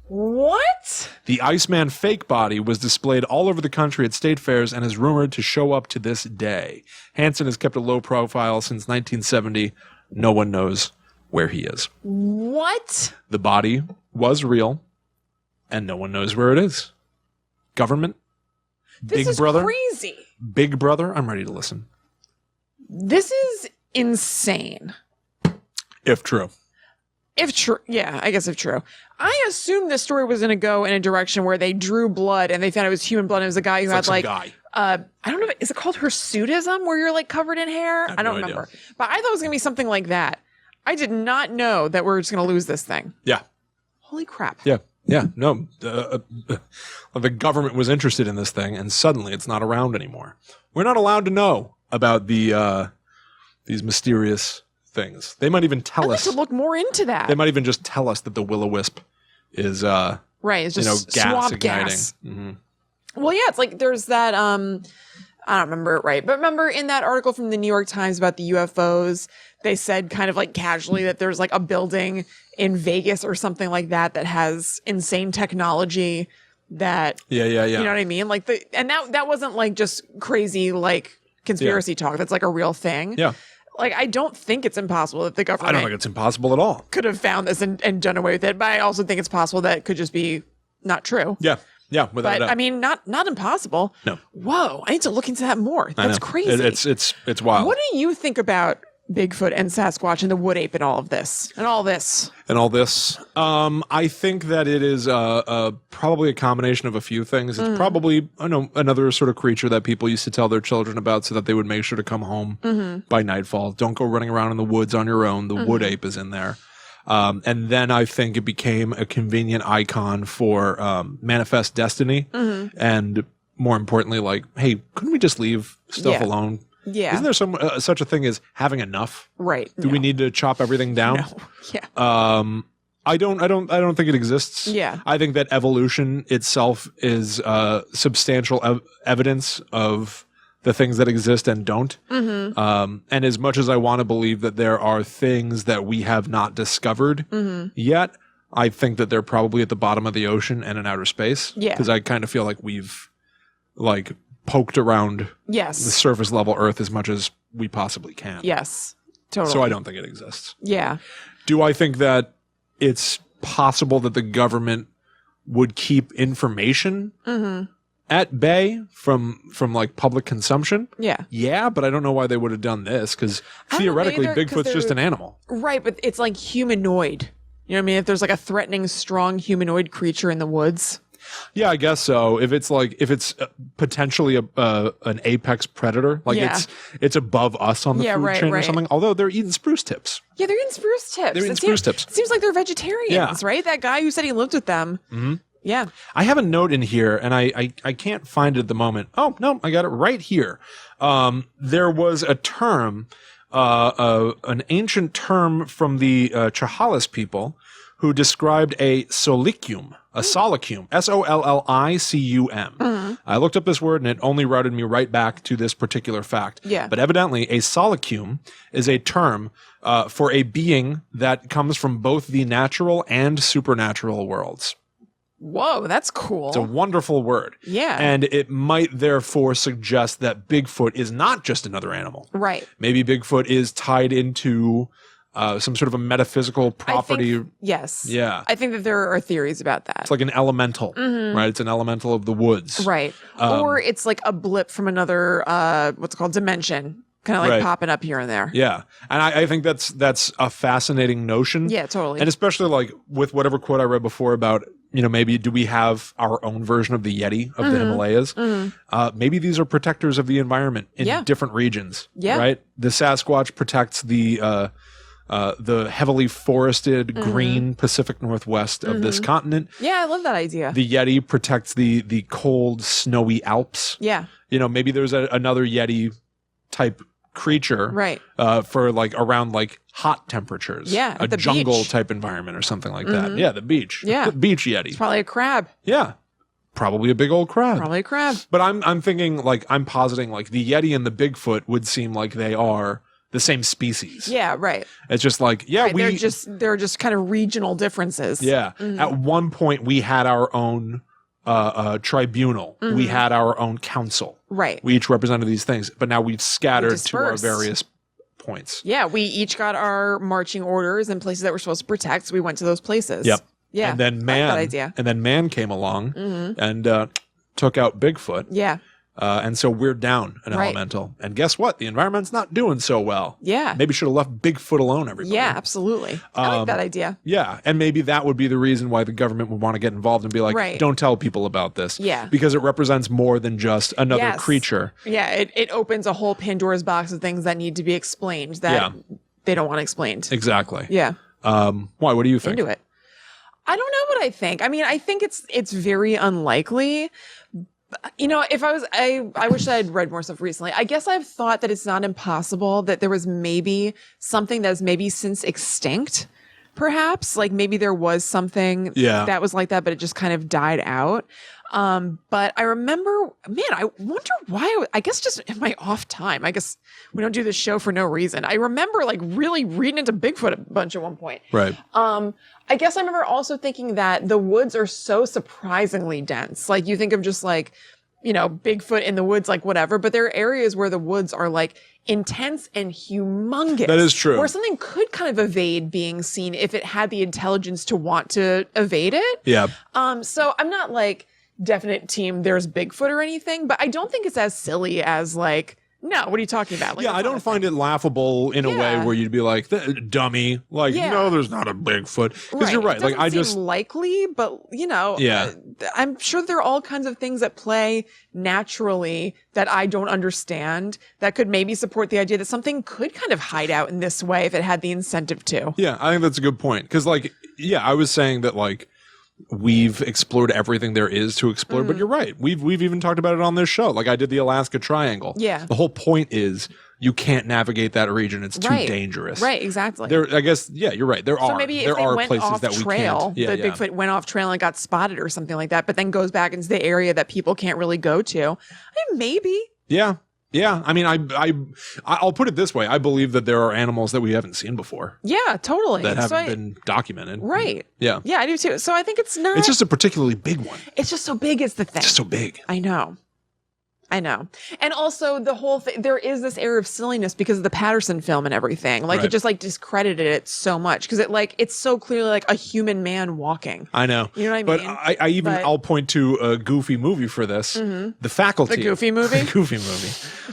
What? The Iceman fake body was displayed all over the country at state fairs and is rumored to show up to this day. Hansen has kept a low profile since 1970. No one knows where he is. What? The body was real, and no one knows where it is. Government? This is Brother? Crazy. Big Brother? I'm ready to listen. This is insane. If true. If true, yeah, I guess if true. I assumed this story was going to go in a direction where they drew blood and they found it was human blood. And it was a guy who had like, I don't know, is it called hirsutism, where you're like covered in hair? I don't remember. But I thought it was going to be something like that. I did not know that we're just going to lose this thing. Yeah. Holy crap. Yeah. Yeah. No, the government was interested in this thing, and suddenly it's not around anymore. We're not allowed to know about these mysterious things. They might even tell us to look more into that. They might even just tell us that the will-o-wisp is right. It's just gas swamp igniting. gas. Mm-hmm. Well, yeah, it's like there's that. I don't remember it right, but remember in that article from the New York Times about the UFOs, they said kind of like casually that there's like a building in Vegas or something like that that has insane technology. That yeah. You know what I mean? Like that wasn't like just crazy like conspiracy talk. That's like a real thing. Yeah. Like, I don't think it's impossible that the government... I don't think it's impossible at all. ...could have found this and done away with it. But I also think it's possible that it could just be not true. Yeah. Yeah, without a doubt. I mean, not impossible. No. Whoa, I need to look into that more. That's crazy. It's wild. What do you think about Bigfoot and Sasquatch and the wood ape and all of this? And all this? I think that it is probably a combination of a few things. It's probably another sort of creature that people used to tell their children about so that they would make sure to come home by nightfall. Don't go running around in the woods on your own. The wood ape is in there. And then I think it became a convenient icon for manifest destiny. And more importantly, like, hey, couldn't we just leave stuff alone? Yeah. Isn't there such a thing as having enough? Right. Do we need to chop everything down? No. Yeah. I don't think it exists. Yeah. I think that evolution itself is substantial evidence of the things that exist and don't. And as much as I want to believe that there are things that we have not discovered yet, I think that they're probably at the bottom of the ocean and in outer space. Yeah. Because I kind of feel like we've poked around the surface level Earth as much as we possibly can. Yes. Totally. So I don't think it exists. Yeah. Do I think that it's possible that the government would keep information at bay from like public consumption? Yeah. Yeah, but I don't know why they would have done this, because theoretically Bigfoot's just an animal. Right, but it's like humanoid. You know what I mean? If there's like a threatening, strong humanoid creature in the woods. Yeah, I guess so. If it's potentially an apex predator, like it's above us on the food chain or something. Although they're eating spruce tips. Yeah, they're eating spruce tips. Tips. It seems like they're vegetarians, right? That guy who said he lived with them. Yeah. I have a note in here, and I can't find it at the moment. Oh, no, I got it right here. There was a term, an ancient term from the Chehalis people who described a solicum, S-O-L-L-I-C-U-M. I looked up this word, and it only routed me right back to this particular fact. Yeah. But evidently, a solicum is a term for a being that comes from both the natural and supernatural worlds. Whoa, that's cool. It's a wonderful word. Yeah. And it might therefore suggest that Bigfoot is not just another animal. Right. Maybe Bigfoot is tied into some sort of a metaphysical property. Yes. Yeah. I think that there are theories about that. It's like an elemental, right? It's an elemental of the woods. Right. Or it's like a blip from another, what's it called, dimension. Kind of like popping up here and there. Yeah. And I think that's a fascinating notion. Yeah, totally. And especially like with whatever quote I read before about, maybe do we have our own version of the Yeti of the Himalayas? Maybe these are protectors of the environment in different regions. Yeah. Right? The Sasquatch protects the heavily forested green Pacific Northwest of this continent. Yeah, I love that idea. The Yeti protects the cold, snowy Alps. Yeah. Maybe there's another Yeti type creature for like around like hot temperatures. Yeah. A jungle beach type environment or something like that. Yeah, the beach. Yeah. The beach Yeti. It's probably a crab. Yeah. Probably a big old crab. Probably a crab. But I'm thinking like I'm positing like the Yeti and the Bigfoot would seem like they are the same species. Yeah, right. It's just like, they're just kind of regional differences. Yeah. At one point we had our own tribunal. We had our own council. Right. We each represented these things, but now we've scattered to our various points. Yeah, we each got our marching orders and places that we're supposed to protect, so we went to those places. Yep. Yeah. And then man came along and took out Bigfoot. Yeah. And so we're down an elemental. And guess what? The environment's not doing so well. Yeah. Maybe should have left Bigfoot alone, everybody. Yeah, absolutely. I like that idea. Yeah. And maybe that would be the reason why the government would want to get involved and be like, don't tell people about this. Yeah. Because it represents more than just another creature. Yeah. It opens a whole Pandora's box of things that need to be explained that they don't want explained. Exactly. Yeah. Why? What do you think? Into it. I don't know what I think. I mean, I think it's very unlikely. You know, if I wish I'd read more stuff recently. I guess I've thought that it's not impossible that there was maybe something that's maybe since extinct, perhaps. Like maybe there was something that was like that, but it just kind of died out. But I remember, man, I wonder why, I guess just in my off time, I guess we don't do this show for no reason. I remember like really reading into Bigfoot a bunch at one point. Right. I guess I remember also thinking that the woods are so surprisingly dense. Like you think of just like, you know, Bigfoot in the woods, like whatever, but there are areas where the woods are like intense and humongous. That is true. Where something could kind of evade being seen if it had the intelligence to want to evade it. Yeah. So I'm not like definite team there's Bigfoot or anything, but I don't think it's as silly as like, no, what are you talking about? Like, I don't find it laughable in a way where you'd be like, dummy, like, no, there's not a Bigfoot. Because you're right. It like, I seem just likely, but you know, I'm sure there are all kinds of things that play naturally that I don't understand that could maybe support the idea that something could kind of hide out in this way if it had the incentive to. Yeah, I think that's a good point. Because, like, I was saying that, like, we've explored everything there is to explore, but you're right. We've even talked about it on this show. Like I did the Alaska Triangle. Yeah. The whole point is you can't navigate that region. It's too dangerous. Right, exactly. There, I guess, you're right. There are places that we can't. The Bigfoot went off trail and got spotted or something like that, but then goes back into the area that people can't really go to. I mean, maybe. Yeah. Yeah, I mean, I'll put it this way. I believe that there are animals that we haven't seen before. Yeah, totally. That haven't been documented. Right. Yeah. Yeah, I do too. So I think it's not. It's just a particularly big one. It's just so big is the thing. It's just so big. I know. And also the whole thing, there is this air of silliness because of the Patterson film and everything. Like it just like discredited it so much because it's so clearly like a human man walking. I know. You know what I mean? But I'll point to a goofy movie for this. The Faculty. The Goofy movie? The Goofy movie.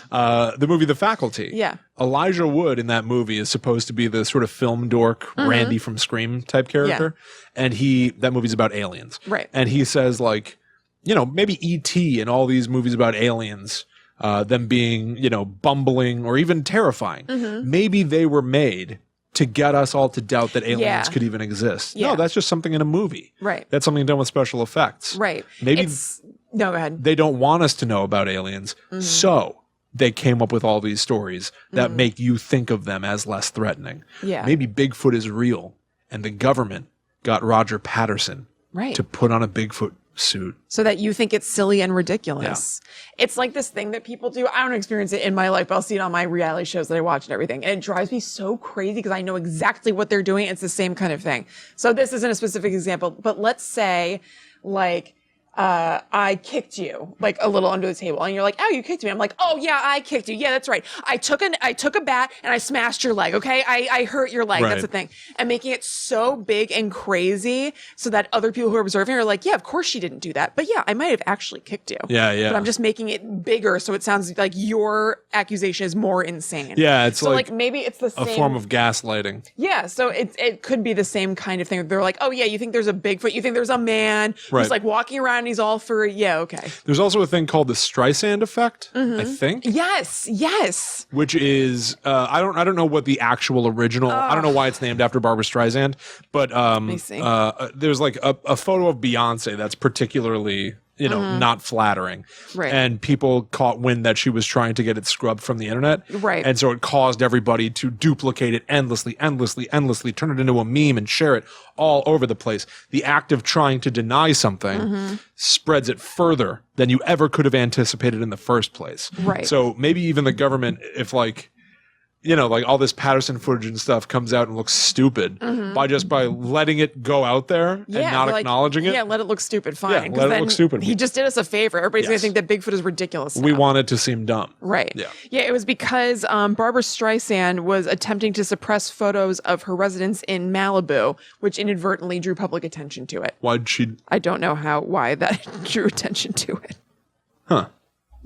The movie The Faculty. Yeah. Elijah Wood in that movie is supposed to be the sort of film dork, Randy from Scream type character. Yeah. And that movie's about aliens. Right. And he says like, you know, maybe E.T. and all these movies about aliens, them being, you know, bumbling or even terrifying. Maybe they were made to get us all to doubt that aliens could even exist. No, that's just something in a movie. Right. That's something done with special effects. Right. Maybe no, go ahead. They don't want us to know about aliens. So they came up with all these stories that make you think of them as less threatening. Yeah. Maybe Bigfoot is real and the government got Roger Patterson to put on a Bigfoot suit so that you think it's silly and ridiculous. It's like this thing that people do. I don't experience it in my life, but I'll see it on my reality shows that I watch and everything. And it drives me so crazy because I know exactly what they're doing. It's the same kind of thing. So this isn't a specific example, but let's say like, I kicked you like a little under the table and you're like, oh, you kicked me. I'm like, oh yeah, I kicked you. Yeah, that's right. I took a bat and I smashed your leg. Okay. I hurt your leg. Right. That's the thing. And making it so big and crazy so that other people who are observing are like, yeah, of course she didn't do that. But yeah, I might have actually kicked you. Yeah. Yeah. But I'm just making it bigger. So it sounds like your accusation is more insane. Yeah. It's so like maybe it's the same. A form of gaslighting. Yeah. So it could be the same kind of thing. They're like, oh yeah, you think there's a Bigfoot. You think there's a man who's like walking around and he's all furry. Yeah, okay. There's also a thing called the Streisand effect, I think. Yes. Which is I don't know what the actual original. I don't know why it's named after Barbra Streisand, but there's like a photo of Beyonce that's particularly not flattering. Right. And people caught wind that she was trying to get it scrubbed from the internet. Right. And so it caused everybody to duplicate it endlessly, turn it into a meme and share it all over the place. The act of trying to deny something spreads it further than you ever could have anticipated in the first place. Right. So maybe even the government, if like, you know, like all this Patterson footage and stuff comes out and looks stupid by letting it go out there and not acknowledging it. Yeah, let it look stupid. Fine. Yeah, let it look stupid. He just did us a favor. Everybody's going to think that Bigfoot is ridiculous now. We want it to seem dumb. Right. Yeah. Yeah, it was because Barbra Streisand was attempting to suppress photos of her residence in Malibu, which inadvertently drew public attention to it. Why'd she? I don't know why that drew attention to it. Huh.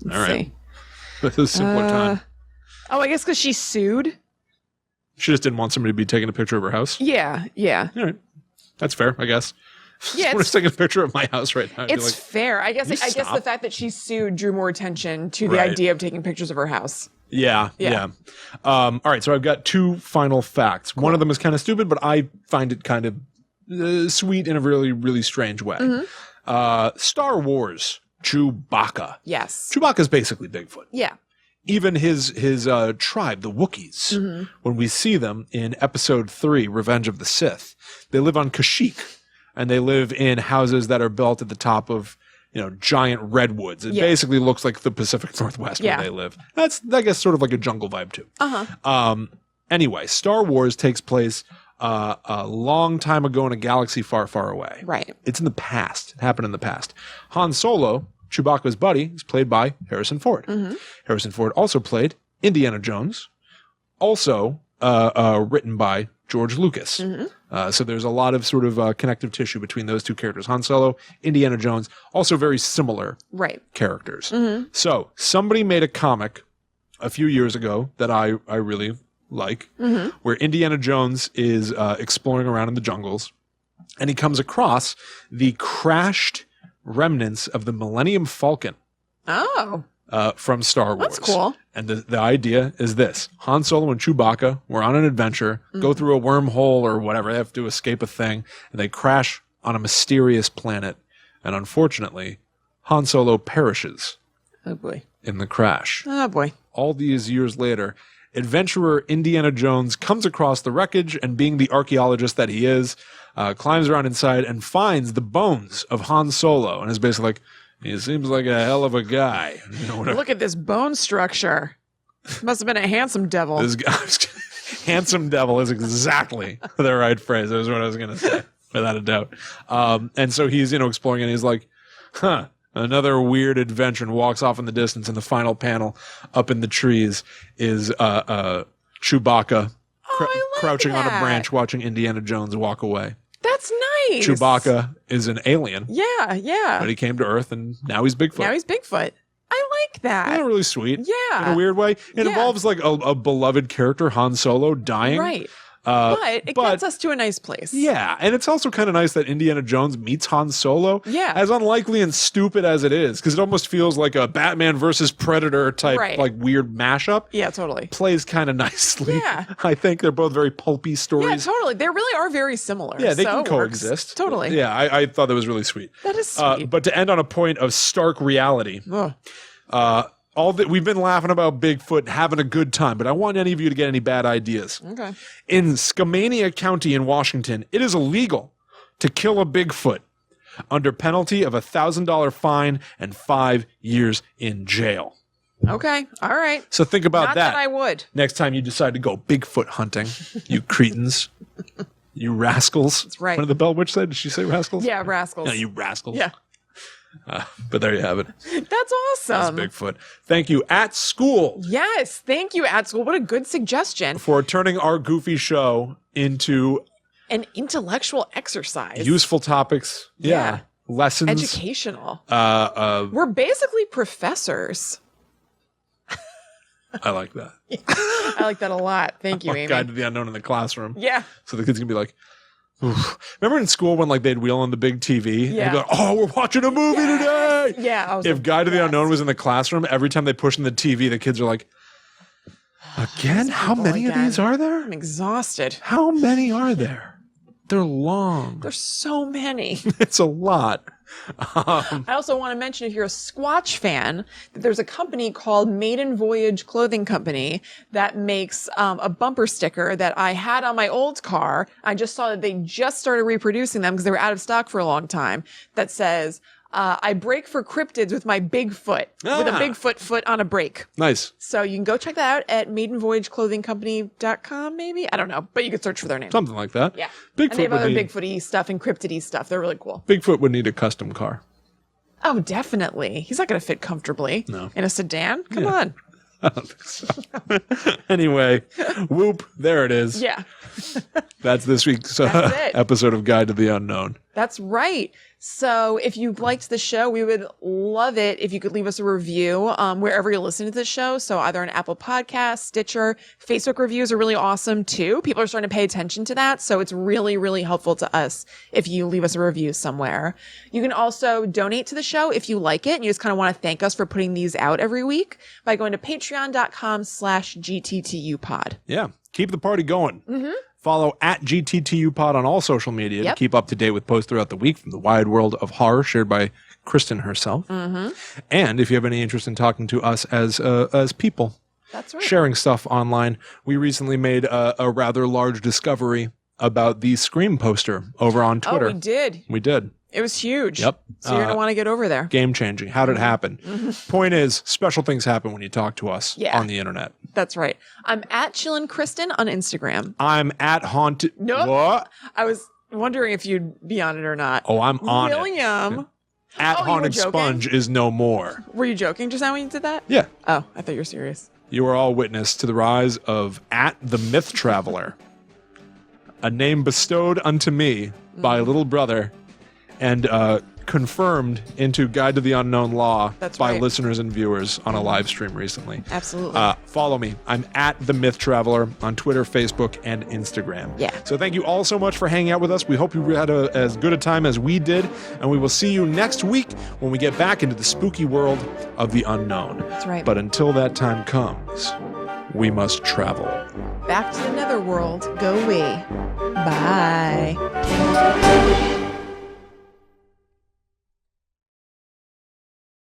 Let's All right. see. This is a simpler time. Oh, I guess because she sued. She just didn't want somebody to be taking a picture of her house. Yeah. All right. That's fair, I guess. Yeah, Someone's taking a picture of my house right now. It's fair. I guess stop?" the fact that she sued drew more attention to the Right. idea of taking pictures of her house. Yeah. All right, so I've got 2 final facts. Cool. One of them is kind of stupid, but I find it kind of sweet in a really, really strange way. Star Wars, Chewbacca. Yes. Chewbacca's basically Bigfoot. Yeah. Even his tribe, the Wookiees, when we see them in Episode 3, Revenge of the Sith, they live on Kashyyyk, and they live in houses that are built at the top of giant redwoods. It basically looks like the Pacific Northwest where they live. That's, I guess, sort of like a jungle vibe too. Anyway, Star Wars takes place a long time ago in a galaxy far, far away. Right. It's in the past. It happened in the past. Han Solo, Chewbacca's buddy, is played by Harrison Ford. Harrison Ford also played Indiana Jones, also written by George Lucas. So there's a lot of sort of connective tissue between those 2 characters. Han Solo, Indiana Jones, also very similar characters. So somebody made a comic a few years ago that I really like, where Indiana Jones is exploring around in the jungles, and he comes across the crashed remnants of the Millennium Falcon. Oh. From Star Wars. That's cool. And the idea is this. Han Solo and Chewbacca were on an adventure, go through a wormhole or whatever. They have to escape a thing, and they crash on a mysterious planet. And unfortunately, Han Solo perishes. Oh, boy. In the crash. Oh, boy. All these years later, adventurer Indiana Jones comes across the wreckage and, being the archaeologist that he is, climbs around inside and finds the bones of Han Solo and is basically like, he seems like a hell of a guy. Look at this bone structure. Must have been a handsome devil. This guy, handsome devil is exactly the right phrase. That was what I was going to say, without a doubt. And so he's, exploring, and he's like, another weird adventure, and walks off in the distance. And the final panel up in the trees is Chewbacca crouching on a branch watching Indiana Jones walk away. That's nice. Chewbacca is an alien. Yeah. But he came to Earth, and now he's Bigfoot. I like that. Isn't that really sweet? Yeah. In a weird way. It involves like a beloved character, Han Solo, dying. Right. But it gets us to a nice place. Yeah. And it's also kind of nice that Indiana Jones meets Han Solo. Yeah. As unlikely and stupid as it is, because it almost feels like a Batman versus Predator type, like weird mashup. Yeah, totally. Plays kind of nicely. Yeah. I think they're both very pulpy stories. Yeah, totally. They really are very similar. Yeah, they can coexist. Totally. Yeah, I thought that was really sweet. That is sweet. But to end on a point of stark reality, we've been laughing about Bigfoot, having a good time, but I want any of you to get any bad ideas. Okay. In Skamania County in Washington, it is illegal to kill a Bigfoot under penalty of $1,000 fine and 5 years in jail. Okay. All right. So think about Not that I would. Next time you decide to go Bigfoot hunting, you cretins. You rascals. That's right. What did the Bell Witch say? Did she say rascals? Yeah, rascals. No, you rascals. Yeah. But there you have it. That's awesome. That's Bigfoot. Thank you, At School. Yes, thank you, At School. What a good suggestion. For turning our goofy show into an intellectual exercise. Useful topics. Yeah. Lessons. Educational. We're basically professors. I like that. I like that a lot. Thank you, Amy. Guide to the Unknown in the classroom. Yeah. So the kids can be like, oof. Remember in school when they'd wheel on the big TV? Yeah. And they'd be like, oh, we're watching a movie today. Yeah. If Guide to the Unknown was in the classroom, every time they push in the TV, the kids are like, again? How many of these are there? I'm exhausted. How many are there? They're long. There's so many. It's a lot. I also want to mention, if you're a Squatch fan, that there's a company called Maiden Voyage Clothing Company that makes a bumper sticker that I had on my old car. I just saw that they just started reproducing them because they were out of stock for a long time. That says, I break for cryptids with my Bigfoot, with a Bigfoot foot on a break. Nice. So you can go check that out at maidenvoyageclothingcompany.com, maybe? I don't know, but you can search for their name. Something like that. Yeah. Bigfoot and they have other Bigfoot-y stuff and cryptid-y stuff. They're really cool. Bigfoot would need a custom car. Oh, definitely. He's not going to fit comfortably. No. In a sedan? Come on. I don't think so. Anyway, whoop, there it is. Yeah. That's this week's episode of Guide to the Unknown. That's right. So if you liked the show, we would love it if you could leave us a review wherever you're listening to the show. So either on Apple Podcasts, Stitcher, Facebook reviews are really awesome too. People are starting to pay attention to that. So it's really, really helpful to us if you leave us a review somewhere. You can also donate to the show if you like it and you just kind of want to thank us for putting these out every week by going to patreon.com/GTTUpod. Yeah. Keep the party going. Follow at GTTUpod on all social media to keep up to date with posts throughout the week from the wide world of horror shared by Kristen herself. And if you have any interest in talking to us as people, that's right, sharing stuff online, we recently made a rather large discovery about the Scream poster over on Twitter. Oh, we did. We did. It was huge. Yep. So you're going to want to get over there. Game changing. How did it happen? Point is, special things happen when you talk to us on the internet. That's right. I'm at Chillin' Kristen on Instagram. I'm at Haunted. Nope. What? I was wondering if you'd be on it or not. Oh, I'm on William. it. At Haunted Sponge is no more. Were you joking just now when you did that? Yeah. Oh, I thought you were serious. You are all witness to the rise of at the Myth Traveler, a name bestowed unto me by a little brother and confirmed into Guide to the Unknown Law by listeners and viewers on a live stream recently. Absolutely. Follow me. I'm at The Myth Traveler on Twitter, Facebook, and Instagram. Yeah. So thank you all so much for hanging out with us. We hope you had as good a time as we did, and we will see you next week when we get back into the spooky world of the unknown. That's right. But until that time comes, we must travel. Back to the netherworld go we. Bye.